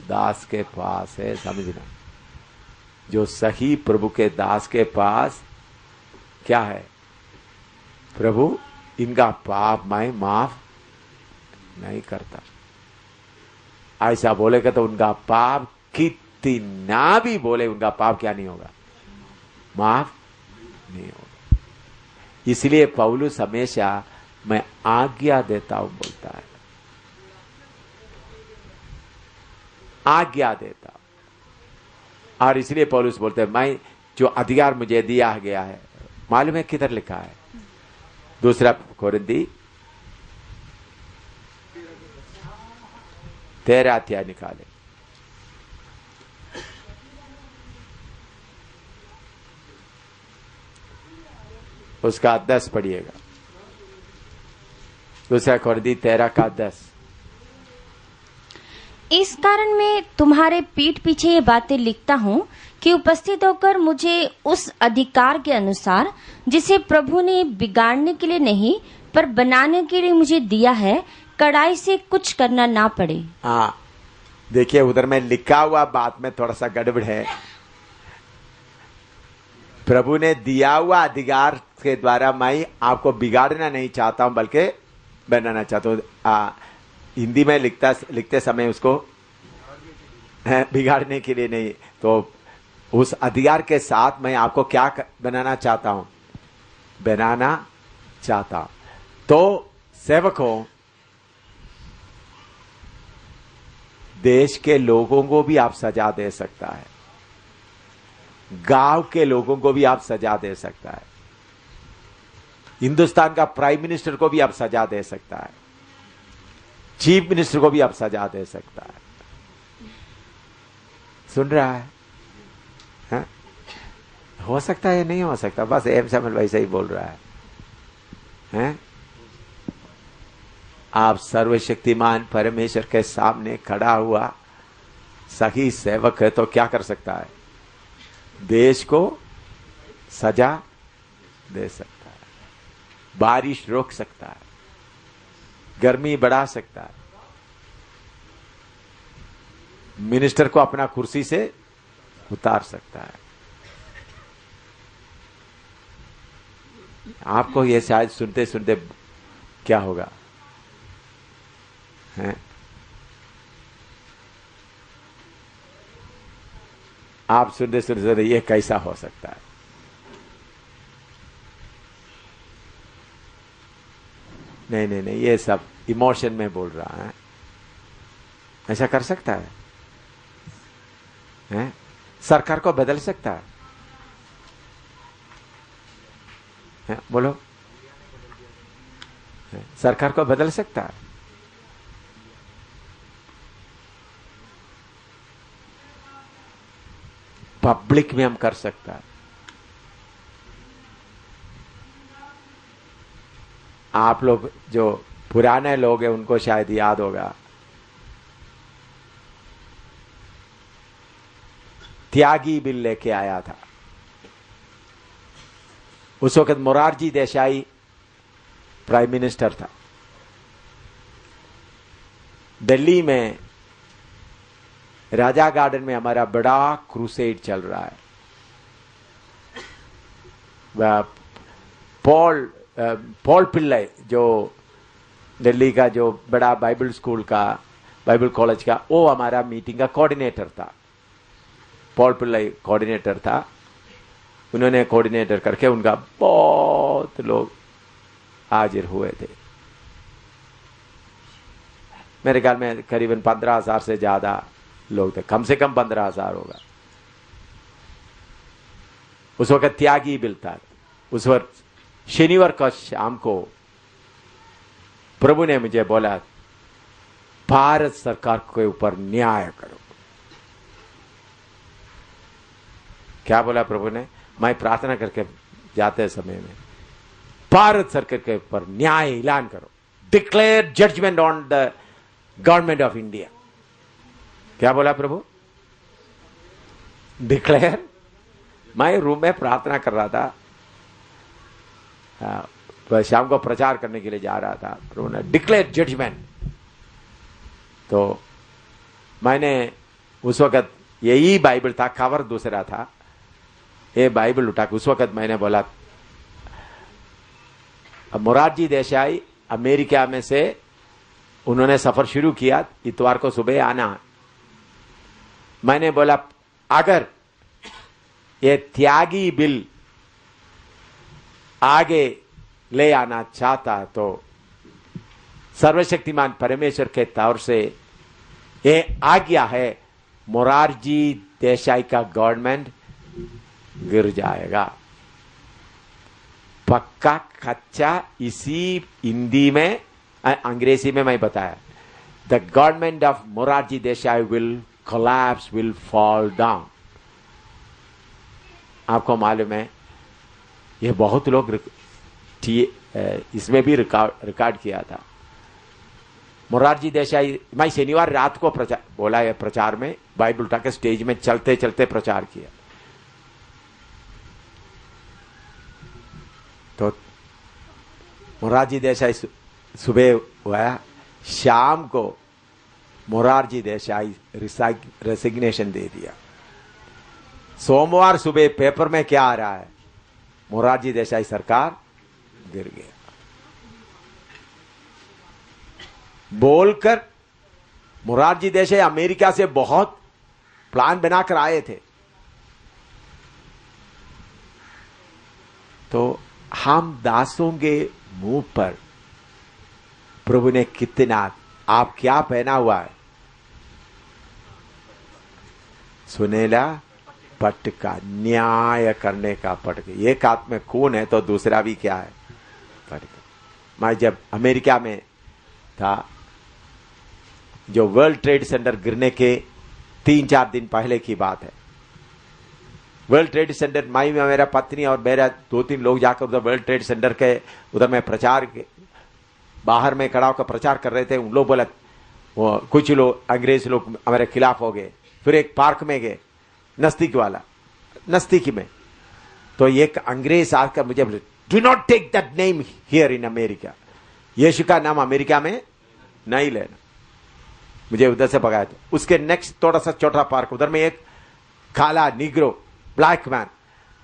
दास के पास है। समझना, जो सही प्रभु के दास के पास क्या है? प्रभु इनका पाप मैं माफ नहीं करता। ऐसा बोलेगा तो उनका पाप कितना भी बोले, उनका पाप क्या नहीं होगा? माफ नहीं होगा। इसलिए पौलुस हमेशा मैं आज्ञा देता हूं बोलता है, आज्ञा देता। और इसलिए पौलुस बोलते हैं, मैं जो अधिकार मुझे दिया गया है, मालूम है किधर लिखा है? दूसरा कोरिन्थी 13 अध्याय निकाले, उसका 10 पढ़िएगा। दूसरा कोरिन्थी 13 का 10। इस कारण मैं तुम्हारे पीठ पीछे ये बातें लिखता हूँ कि उपस्थित होकर मुझे उस अधिकार के अनुसार जिसे प्रभु ने बिगाड़ने के लिए नहीं पर बनाने के लिए मुझे दिया है, कड़ाई से कुछ करना ना पड़े। हाँ, देखिए उधर में लिखा हुआ बात में थोड़ा सा गड़बड़ है। प्रभु ने दिया हुआ अधिकार के द्वारा मैं आपको बिगाड़ना नहीं चाहता हूं, बल्कि बनाना चाहता हूं। हिंदी में लिखते समय उसको बिगाड़ने के लिए नहीं, तो उस अधिकार के साथ मैं आपको क्या बनाना चाहता हूं, बनाना चाहता हूं। तो सेवकों, देश के लोगों को भी आप सजा दे सकता है, गांव के लोगों को भी आप सजा दे सकता है, हिंदुस्तान का प्राइम मिनिस्टर को भी आप सजा दे सकता है, चीफ मिनिस्टर को भी आप सजा दे सकता है। सुन रहा है? हो सकता है, नहीं हो सकता, बस एम समल वैसे ही बोल रहा है? आप सर्वशक्तिमान परमेश्वर के सामने खड़ा हुआ सही सेवक है तो क्या कर सकता है? देश को सजा दे सकता है, बारिश रोक सकता है, गर्मी बढ़ा सकता है, मिनिस्टर को अपना कुर्सी से उतार सकता है। आपको ये शायद सुनते सुनते क्या होगा, हैं? आप सुनते सुनते ये कैसा हो सकता है? नहीं नहीं नहीं, ये सब इमोशन में बोल रहा है। ऐसा कर सकता है? हैं? सरकार को बदल सकता है? हैं? बोलो, हैं? सरकार को बदल सकता है? पब्लिक में हम कर सकता है। आप लोग जो पुराने लोग हैं उनको शायद याद होगा, त्यागी बिल लेके आया था। उस वक्त मोरारजी देसाई प्राइम मिनिस्टर था। दिल्ली में राजा गार्डन में हमारा बड़ा क्रूसेड चल रहा है। पॉल पिल्लई जो दिल्ली का जो बड़ा बाइबल स्कूल का, बाइबल कॉलेज का, वो हमारा मीटिंग का कोऑर्डिनेटर था। पॉल पिल्लई कोऑर्डिनेटर था। उन्होंने कोऑर्डिनेटर करके उनका बहुत लोग हाजिर हुए थे। मेरे ख्याल में करीबन 15,000 से ज्यादा लोग थे, कम से कम 15,000 होगा। उस वक्त त्यागी बिल था। उस वक्त शनिवार का शाम को प्रभु ने मुझे बोला, भारत सरकार के ऊपर न्याय करो। क्या बोला प्रभु ने? मैं प्रार्थना करके जाते समय में, भारत सरकार के ऊपर न्याय ऐलान करो, declare judgement on the government of India. क्या बोला प्रभु? डिक्लेयर। मैं रूम में प्रार्थना कर रहा था, शाम को प्रचार करने के लिए जा रहा था। प्रभु ने डिक्लेयर जजमेंट। तो मैंने उस वक्त यही बाइबल था, कवर दूसरा था, ये बाइबल उठा के उस वक्त मैंने बोला, मोरारजी देसाई अमेरिका में से उन्होंने सफर शुरू किया, इतवार को सुबह आना। मैंने बोला, अगर ये त्यागी बिल आगे ले आना चाहता तो सर्वशक्तिमान परमेश्वर के तौर से ये आज्ञा है, मोरारजी देसाई का गवर्नमेंट गिर जाएगा। पक्का कच्चा इसी हिंदी में, अंग्रेजी में मैं बताया, the government of Morarji Desai will collapse, will fall down. आपको मालूम है, ये बहुत लोग इसमें भी रिकॉर्ड किया था। मोरारजी देसाई, मैं शनिवार रात को बोला है प्रचार में, बाइबल उठा के स्टेज में चलते चलते प्रचार किया। तो मोरारजी देसाई सुबह हुआ, शाम को मोरारजी देसाई रेसिग्नेशन दे दिया। सोमवार सुबह पेपर में क्या आ रहा है? मोरारजी देसाई सरकार गिर गया। बोलकर मोरारजी देसाई अमेरिका से बहुत प्लान बनाकर आए थे। तो हम दासों के मुंह पर प्रभु ने कितना, आप क्या पहना हुआ है? सुनेला पटका, न्याय करने का पटका। एक हाथ में खून है तो दूसरा भी क्या है? पटका। मैं जब अमेरिका में था, जो वर्ल्ड ट्रेड सेंटर गिरने के 3-4 दिन पहले की बात है। वर्ल्ड ट्रेड सेंटर, मैं मेरा पत्नी और मेरा 2-3 लोग जाकर उधर वर्ल्ड ट्रेड सेंटर के उधर में प्रचार के बाहर में खड़ा होकर प्रचार कर रहे थे। उन लोग बोला, वो कुछ लोग अंग्रेज लोग हमारे खिलाफ हो गए। फिर एक पार्क में गए, नजदीकी में, तो एक अंग्रेज आकर मुझे बोले, do not take that name here in America. यीशु का नाम अमेरिका में नहीं लेना। मुझे उधर से भगाया। था उसके नेक्स्ट थोड़ा सा छोटा पार्क, उधर में एक काला निग्रो ब्लैक मैन,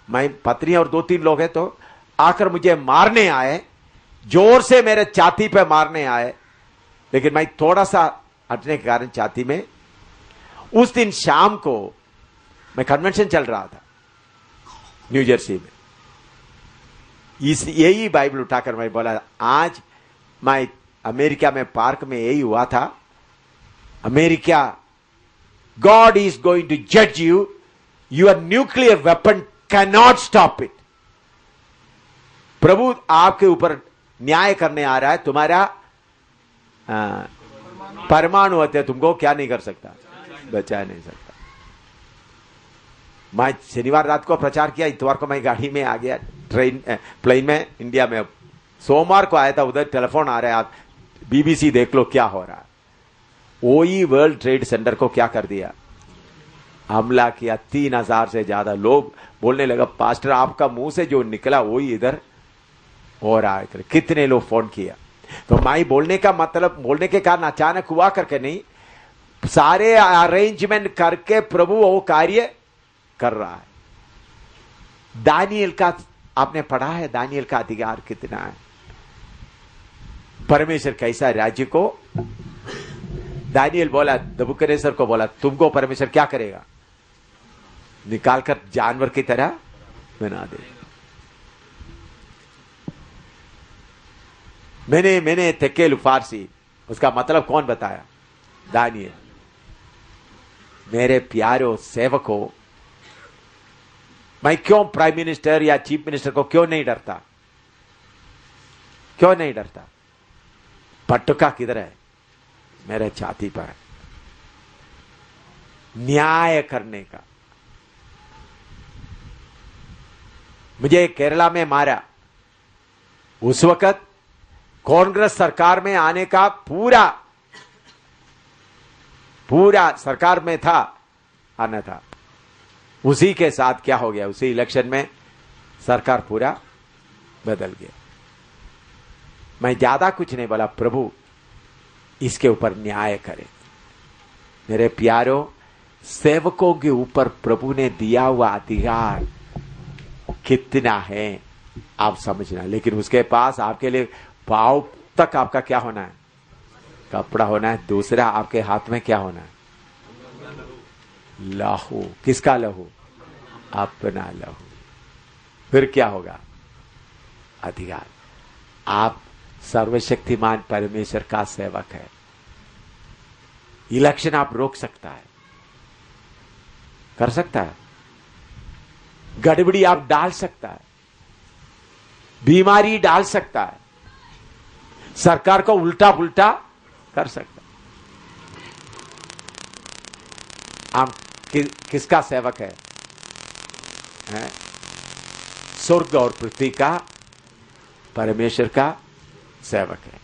मैं पत्नी और 2-3 लोग हैं, तो आकर मुझे मारने आए, जोर से मेरे छाती पे मारने आए। लेकिन मैं थोड़ा सा हटने के कारण छाती में, उस दिन शाम को मैं कन्वेंशन चल रहा था न्यू जर्सी में। यही बाइबल उठाकर मैं बोला, आज मैं अमेरिका में पार्क में यही हुआ था, America, God is going to जज you, your nuclear weapon can not stop it. प्रभु आपके ऊपर न्याय करने आ रहा है, तुम्हारा परमाणु हत्या तुमको क्या नहीं कर सकता, बचा नहीं सकता। मैं शनिवार रात को प्रचार किया, इतवार को मैं गाड़ी में आ गया, प्लेन में इंडिया में। सोमवार को आया था, उधर टेलीफोन आ रहा है, आप बीबीसी देख लो क्या हो रहा है। वही वर्ल्ड ट्रेड सेंटर को क्या कर दिया, हमला किया। 3000 से ज्यादा लोग बोलने लगा, पास्टर आपका मुंह से जो निकला वही इधर हो रहा है। कितने लोग फोन किया। तो मैं बोलने का मतलब, बोलने के कारण अचानक हुआ करके नहीं, सारे अरेंजमेंट करके प्रभु वो कार्य कर रहा है। दानियल का आपने पढ़ा है, दानियल का अधिकार कितना है, परमेश्वर कैसा राज्य को। दानियल बोला, नबूकदनेस्सर को बोला, तुमको परमेश्वर क्या करेगा, निकालकर जानवर की तरह बना दे। मैंने तेकेल फारसी, उसका मतलब कौन बताया, दानियल। मेरे प्यारो सेवकों, मैं क्यों प्राइम मिनिस्टर या चीफ मिनिस्टर को क्यों नहीं डरता, क्यों नहीं डरता? पटका किधर है, मेरे छाती पर है, न्याय करने का। मुझे केरला में मारा, उस वक्त कांग्रेस सरकार में आने का पूरा सरकार में था, आना था। उसी के साथ क्या हो गया, उसी इलेक्शन में सरकार पूरा बदल गया। मैं ज्यादा कुछ नहीं बोला, प्रभु इसके ऊपर न्याय करे। मेरे प्यारों, सेवकों के ऊपर प्रभु ने दिया हुआ अधिकार कितना है आप समझना। लेकिन उसके पास आपके लिए पांव तक आपका क्या होना है, कपड़ा होना है। दूसरा, आपके हाथ में क्या होना है, लहू। किसका लहू, अपना लहू। फिर क्या होगा, अधिकार। आप सर्वशक्तिमान परमेश्वर का सेवक है। इलेक्शन आप रोक सकता है, कर सकता है, गड़बड़ी आप डाल सकता है, बीमारी डाल सकता है, सरकार को उल्टा पुल्टा कर सकता है। आप किसका सेवक है? स्वर्ग और पृथ्वी का परमेश्वर का सेवक है।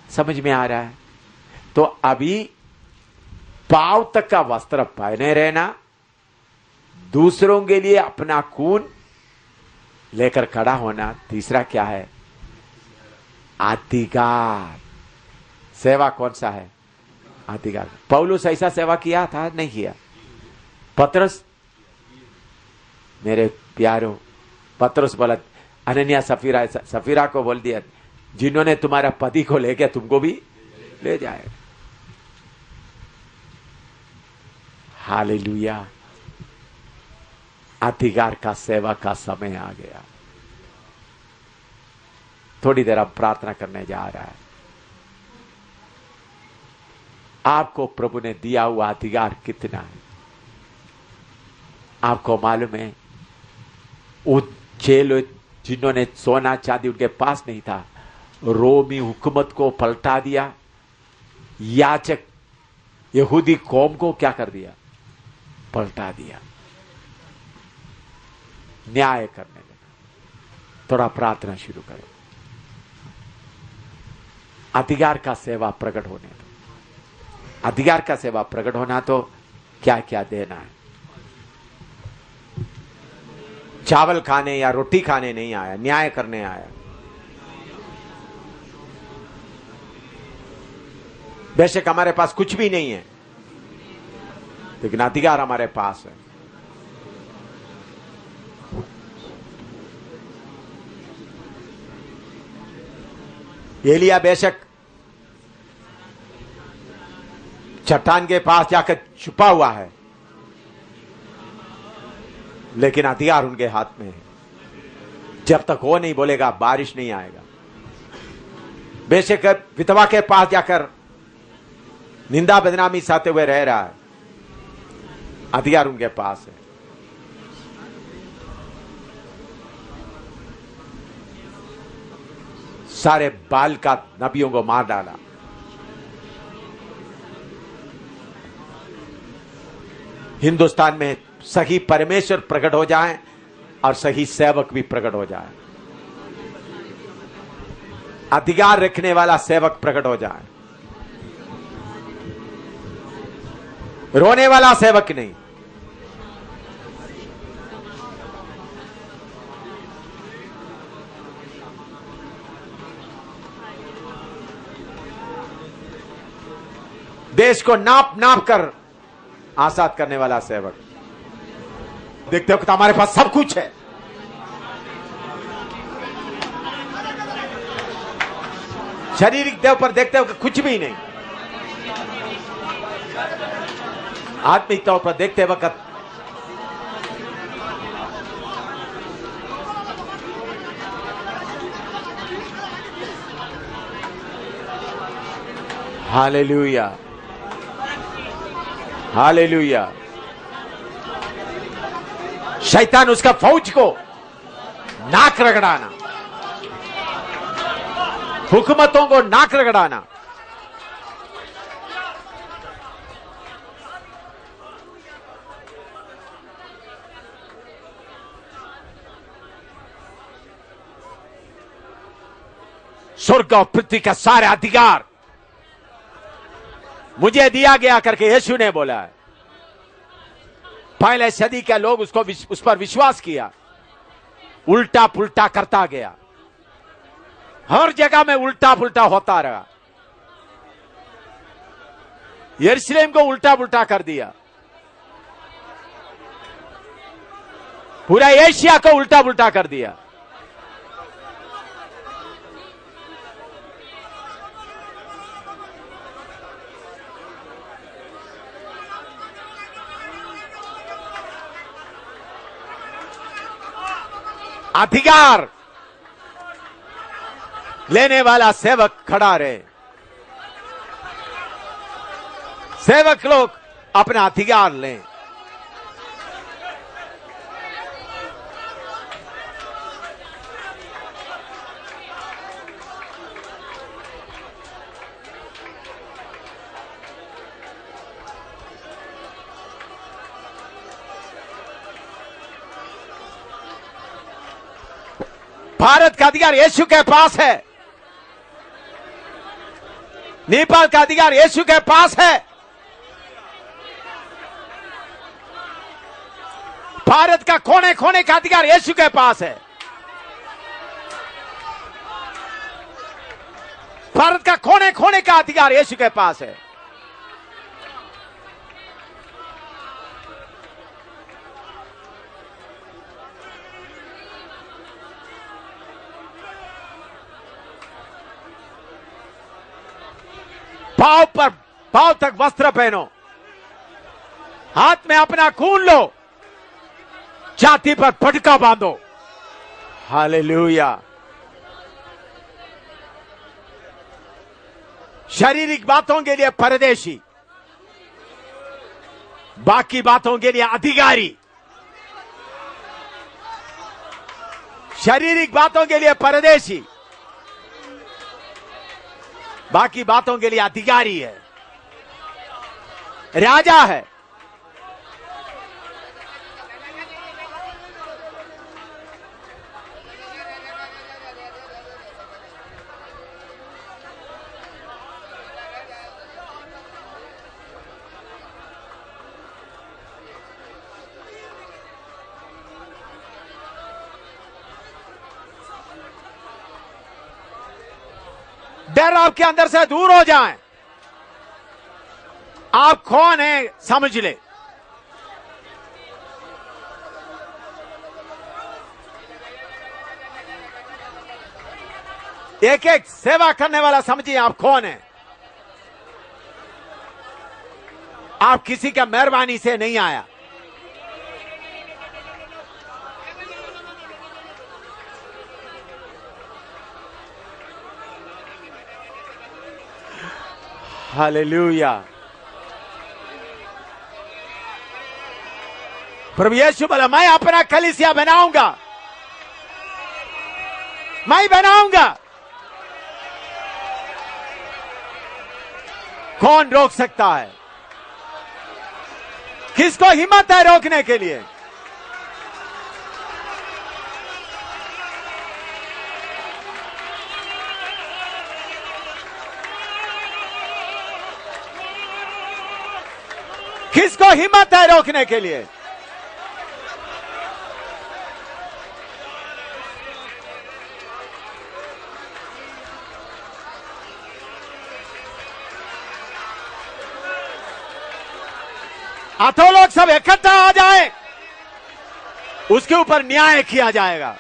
समझ में आ रहा है? तो अभी पांव तक का वस्त्र पहने रहना, दूसरों के लिए अपना खून लेकर खड़ा होना। तीसरा क्या है, अधिकार। सेवा कौन सा है, अधिकार। पौलुस ऐसा सेवा किया था, नहीं किया? पतरस, मेरे प्यारों, पतरस बोला, अनन्या सफीरा को बोल दिया, जिन्होंने तुम्हारा पति को ले गया तुमको भी ले जाएगा। हालेलुया। अधिकार का सेवा का समय आ गया। थोड़ी देर अब प्रार्थना करने जा रहा है। आपको प्रभु ने दिया हुआ अधिकार कितना है आपको मालूम है? वो 6 लोग जिन्होंने सोना चांदी उनके पास नहीं था, रोमी हुकूमत को पलटा दिया, याचक यहूदी कौम को क्या कर दिया? पलटा दिया, न्याय करने लगा। थोड़ा प्रार्थना शुरू करो। अधिकार का सेवा प्रकट होने दो। अधिकार का सेवा प्रकट होना तो क्या क्या देना है। चावल खाने या रोटी खाने नहीं आया, न्याय करने आया। बेशक हमारे पास कुछ भी नहीं है, लेकिन अधिकार हमारे पास है। एलिया बेशक चट्टान के पास जाकर छुपा हुआ है, लेकिन अधिकार उनके हाथ में है। जब तक वो नहीं बोलेगा बारिश नहीं आएगा। बेशक विधवा के पास जाकर निंदा बदनामी सहते हुए रह रहा है, अधिकार उनके पास है। सारे बाल का नबियों को मार डाला। हिंदुस्तान में सही परमेश्वर प्रकट हो जाए और सही सेवक भी प्रकट हो जाए। अधिकार रखने वाला सेवक प्रकट हो जाए, रोने वाला सेवक नहीं। देश को नाप नाप कर आजाद करने वाला सेवक। देखते हो कि हमारे पास सब कुछ है, शारीरिक देव पर देखते हो कि कुछ भी नहीं। आत्मिक तौर पर देखते वक्त हालेलुया, हालेलुया। शैतान उसका फौज को नाक रगड़ाना, हुकूमतों को नाक रगड़ाना। स्वर्ग और पृथ्वी का सारे अधिकार मुझे दिया गया करके यीशु ने बोला है। पहले सदी के लोग उस पर विश्वास किया, उल्टा पुल्टा करता गया, हर जगह में उल्टा पुल्टा होता रहा। यरूशलेम को उल्टा पुल्टा कर दिया, पूरा एशिया को उल्टा पुल्टा कर दिया। अधिकार लेने वाला सेवक खड़ा रहे। सेवक लोग अपना अधिकार लें। भारत का अधिकार यीशु के पास है, नेपाल का अधिकार यीशु के पास है, भारत का कोने कोने का अधिकार यीशु के पास है, भारत का कोने कोने का अधिकार यीशु के पास है। पांव तक वस्त्र पहनो, हाथ में अपना खून लो, छाती पर पटका बांधो। हालेलुया। शारीरिक बातों के लिए परदेशी, बाकी बातों के लिए अधिकारी। शारीरिक बातों के लिए परदेशी, बाकी बातों के लिए अधिकारी है, राजा है। डर आपके अंदर से दूर हो जाए। आप कौन है समझ ले। एक एक सेवा करने वाला समझिए आप कौन है। आप किसी का मेहरबानी से नहीं आया। हालेलुया। प्रभु यीशु बोला, मैं अपना कलीसिया बनाऊंगा, मैं बनाऊंगा। कौन रोक सकता है? किसको हिम्मत है रोकने के लिए? किसको हिम्मत है रोकने के लिए? अथो लोग सब इकट्ठा आ जाए, उसके ऊपर न्याय किया जाएगा।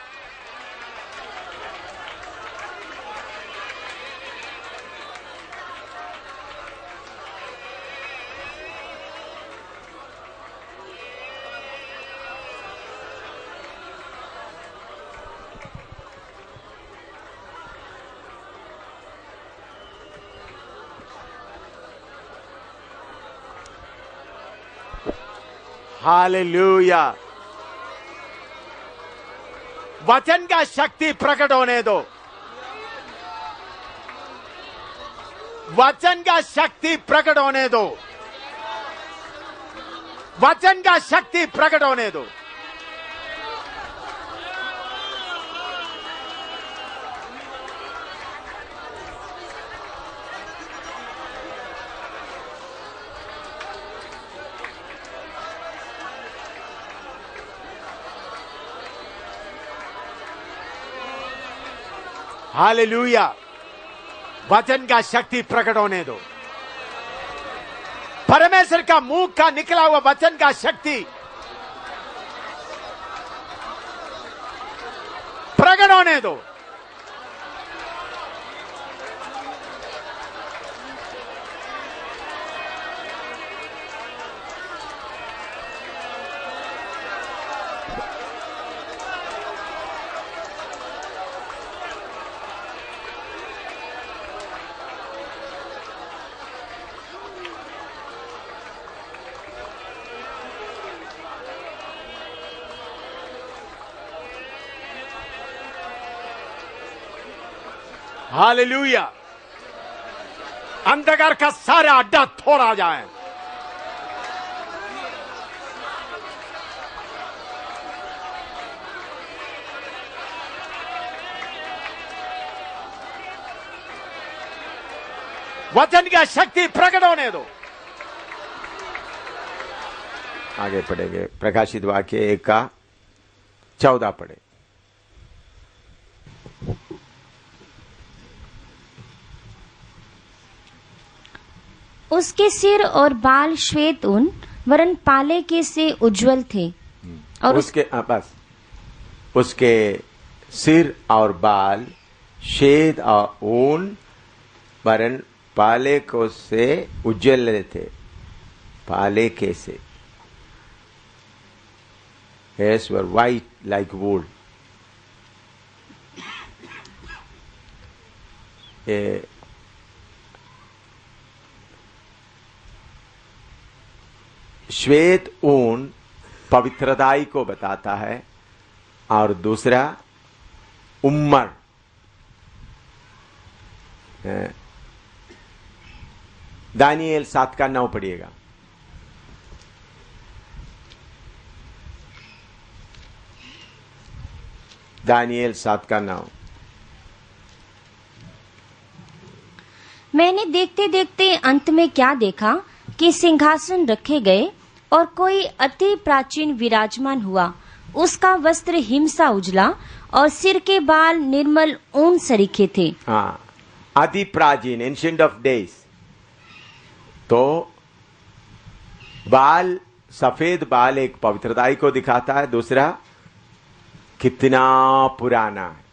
हालेलुया। वचन का शक्ति प्रकट होने दो। वचन का शक्ति प्रकट होने दो। वचन का शक्ति प्रकट होने दो। हालेलुया। वचन का शक्ति प्रकट होने दो। परमेश्वर का मुंह का निकला हुआ वचन का शक्ति प्रकट होने दो। हालेलुया। अंधकार का सारा अड्डा तोड़ा जाए। वचन का शक्ति प्रकट होने दो। आगे पढ़ेंगे। प्रकाशित वाक्य 1:14 पढ़े। उसके सिर और बाल श्वेत ऊन वरन पाले के से उज्जवल थे। और उसके सिर और बाल श्वेत और ऊन वरन पाले को से उज्जवल थे, पाले के से hairs were white like wool. श्वेत ऊन पवित्रताई को बताता है और दूसरा उम्मर दानिएल 7:9 पढ़िएगा। दानिएल 7:9। मैंने देखते देखते अंत में क्या देखा कि सिंहासन रखे गए और कोई अति प्राचीन विराजमान हुआ। उसका वस्त्र हिमसा उजला और सिर के बाल निर्मल ऊन सरीखे थे। हाँ, अति प्राचीन, एंशिएंट ऑफ डेज। तो बाल, सफेद बाल एक पवित्रताई को दिखाता है, दूसरा कितना पुराना है,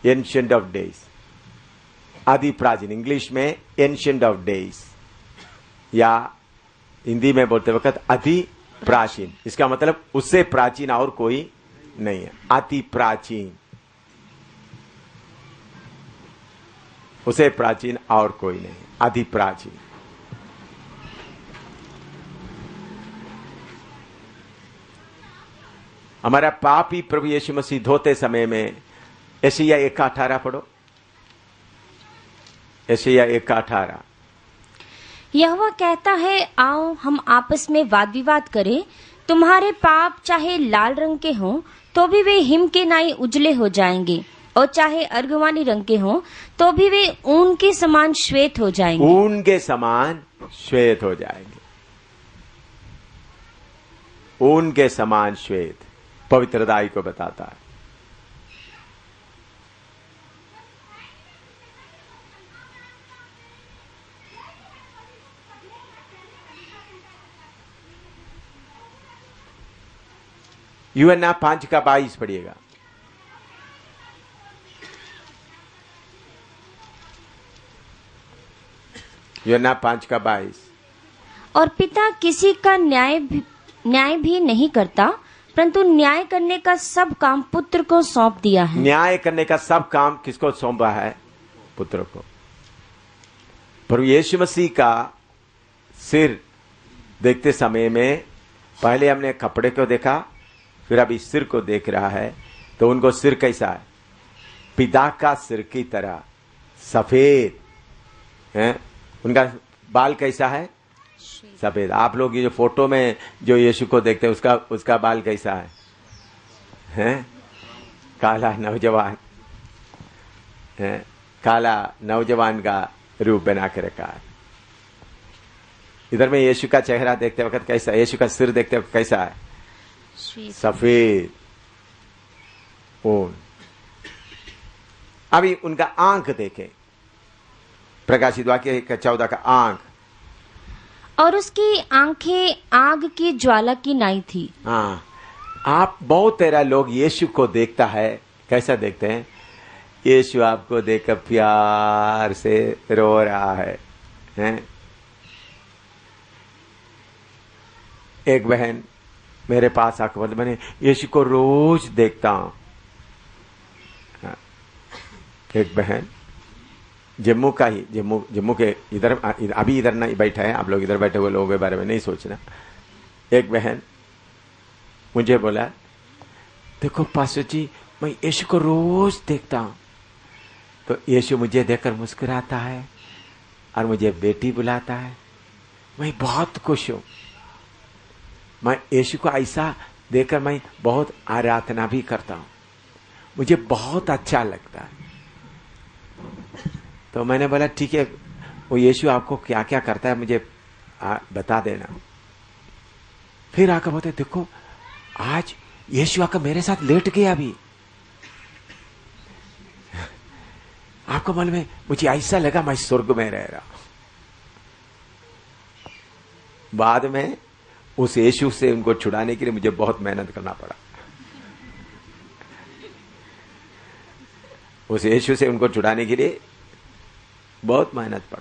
एंशिएंट ऑफ डेज, आदि प्राचीन। इंग्लिश में एंशिएंट ऑफ डेज या हिंदी में बोलते वक्त अति प्राचीन। इसका मतलब उससे प्राचीन और कोई नहीं है, अति प्राचीन, उसे प्राचीन और कोई नहीं, अति प्राचीन। हमारा पापी प्रभु यीशु मसीह धोते समय में यशायाह 1:18 पढ़ो। यशायाह 1:18। यहोवा कहता है, आओ हम आपस में वाद विवाद करें। तुम्हारे पाप चाहे लाल रंग के हों तो भी वे हिम के नाई उजले हो जाएंगे, और चाहे अर्गवानी रंग के हों तो भी वे ऊन के समान श्वेत हो जाएंगे। ऊन के समान श्वेत हो जाएंगे। ऊन के समान श्वेत पवित्रताई को बताता है। यूहन्ना 5:22 पढ़िएगा। यूहन्ना 5:22। और पिता किसी का न्याय भी नहीं करता, परंतु न्याय करने का सब काम पुत्र को सौंप दिया है। न्याय करने का सब काम किसको सौंपा है? पुत्र को। प्रभु यीशु मसीह का सिर देखते समय में पहले हमने कपड़े को देखा, फिर अभी सिर को देख रहा है। तो उनको सिर कैसा है? पिता का सिर की तरह सफेद है। उनका बाल कैसा है? सफेद। आप लोग ये जो फोटो में जो यीशु को देखते हैं उसका बाल कैसा है? हैं? काला नौजवान है, काला नौजवान का रूप बना के रखा है। इधर में यीशु का चेहरा देखते वक्त कैसा? यीशु का सिर देखते वक्त कैसा है? सफेद ऊन। अभी उनका आंख देखें, प्रकाशित वाक्य 14 का आंख, और उसकी आंखें आग की ज्वाला की नाई थी। हाँ, आप बहुत तेरा लोग यीशु को देखता है, कैसा देखते हैं? यीशु आपको देखकर प्यार से रो रहा है, हैं? एक बहन मेरे पास आकर बोलती, मैंने यीशु को रोज देखता हूं। एक बहन जम्मू का ही, जम्मू के इधर, अभी इधर नहीं बैठा है, आप लोग इधर बैठे हुए लोगों के बारे में नहीं सोचना। एक बहन मुझे बोला, देखो पास्टर जी, मैं यीशु को रोज देखता हूं, तो यीशु मुझे देखकर मुस्कुराता है और मुझे बेटी बुलाता है। मैं बहुत खुश हूं। मैं यीशु को ऐसा देखकर मैं बहुत आराधना भी करता हूं, मुझे बहुत अच्छा लगता है। तो मैंने बोला ठीक है, वो यीशु आपको क्या क्या करता है मुझे बता देना। फिर आकर बोलते, देखो आज यीशु आकर मेरे साथ लेट गया। अभी आपको मालूम है, मुझे ऐसा लगा मैं स्वर्ग में रह रहा हूं। बाद में उस यीशु से उनको छुड़ाने के लिए मुझे बहुत मेहनत करना पड़ा। उस यीशु से उनको छुड़ाने के लिए बहुत मेहनत पड़।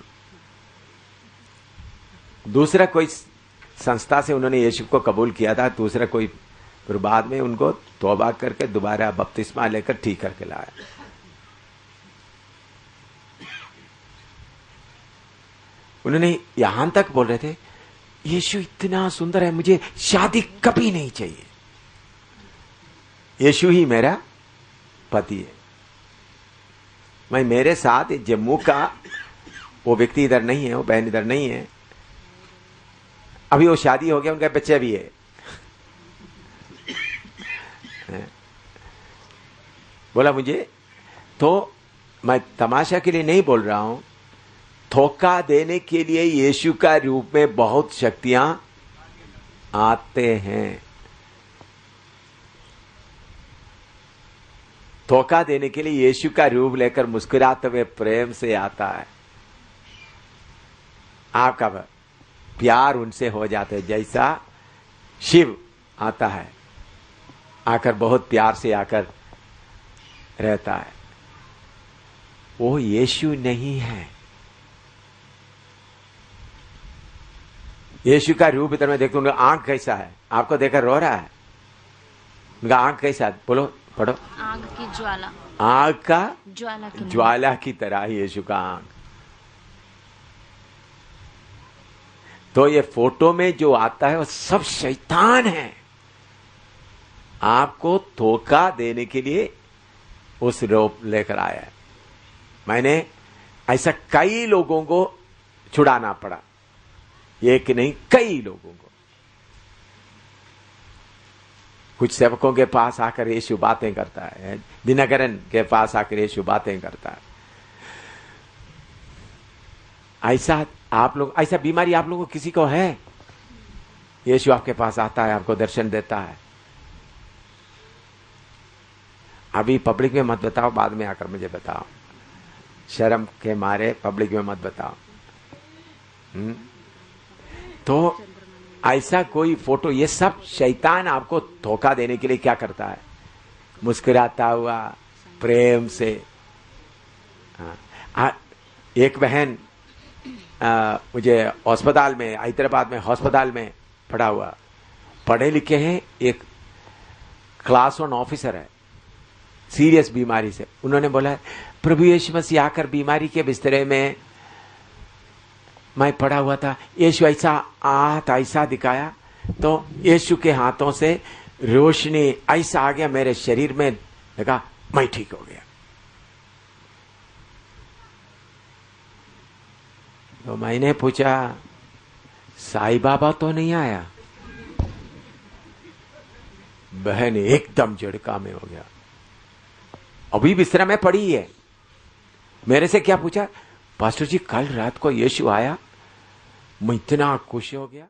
दूसरा कोई संस्था से उन्होंने यीशु को कबूल किया था, दूसरा कोई, फिर बाद में उनको तौबा करके दोबारा बपतिस्मा लेकर ठीक करके लाया। उन्होंने यहां तक बोल रहे थे, यीशु इतना सुंदर है, मुझे शादी कभी नहीं चाहिए, यीशु ही मेरा पति है। मैं मेरे साथ जम्मू का वो व्यक्ति इधर नहीं है, वो बहन इधर नहीं है, अभी वो शादी हो गया, उनका बच्चा भी है। बोला मुझे, तो मैं तमाशा के लिए नहीं बोल रहा हूं, धोखा देने के लिए यीशु का रूप में बहुत शक्तियां आते हैं। धोखा देने के लिए यीशु का रूप लेकर मुस्कुराते हुए प्रेम से आता है। आपका प्यार उनसे हो जाता है, जैसा शिव आता है, आकर बहुत प्यार से आकर रहता है। वो यीशु नहीं है। यीशु का रूप इधर में देखते, उनका आंख कैसा है, आपको देखकर रो रहा है, उनका आंख कैसा है, बोलो पढ़ो। आग की ज्वाला, आग का ज्वाला की तरह ही यीशु का आंख। तो ये फोटो में जो आता है वो सब शैतान है, आपको धोखा देने के लिए उस रूप लेकर आया है। मैंने ऐसा कई लोगों को छुड़ाना पड़ा, एक नहीं कई लोगों को। कुछ सेवकों के पास आकर यीशु बातें करता है, दिनकरन के पास आकर यीशु बातें करता है। ऐसा आप लोग, ऐसा बीमारी आप लोगों को किसी को है, यीशु आपके पास आता है, आपको दर्शन देता है। अभी पब्लिक में मत बताओ, बाद में आकर मुझे बताओ, शर्म के मारे पब्लिक में मत बताओ। तो ऐसा कोई फोटो, ये सब शैतान आपको धोखा देने के लिए क्या करता है, मुस्कुराता हुआ प्रेम से। एक बहन मुझे अस्पताल में, हैदराबाद में अस्पताल में पढ़ा हुआ, पढ़े लिखे हैं, एक क्लास 1 ऑफिसर है, सीरियस बीमारी से। उन्होंने बोला, प्रभु यीशु मसीह आकर बीमारी के बिस्तरे में मैं पड़ा हुआ था, यीशु ऐसा हाथ ऐसा दिखाया, तो यीशु के हाथों से रोशनी ऐसा आ गया मेरे शरीर में, लगा मैं ठीक हो गया। तो मैंने पूछा, साईं बाबा तो नहीं आया? बहन एकदम झटका में हो गया, अभी बिस्तरा में पड़ी है। मेरे से क्या पूछा, पास्टर जी कल रात को यीशु आया, मैं इतना खुश हो गया।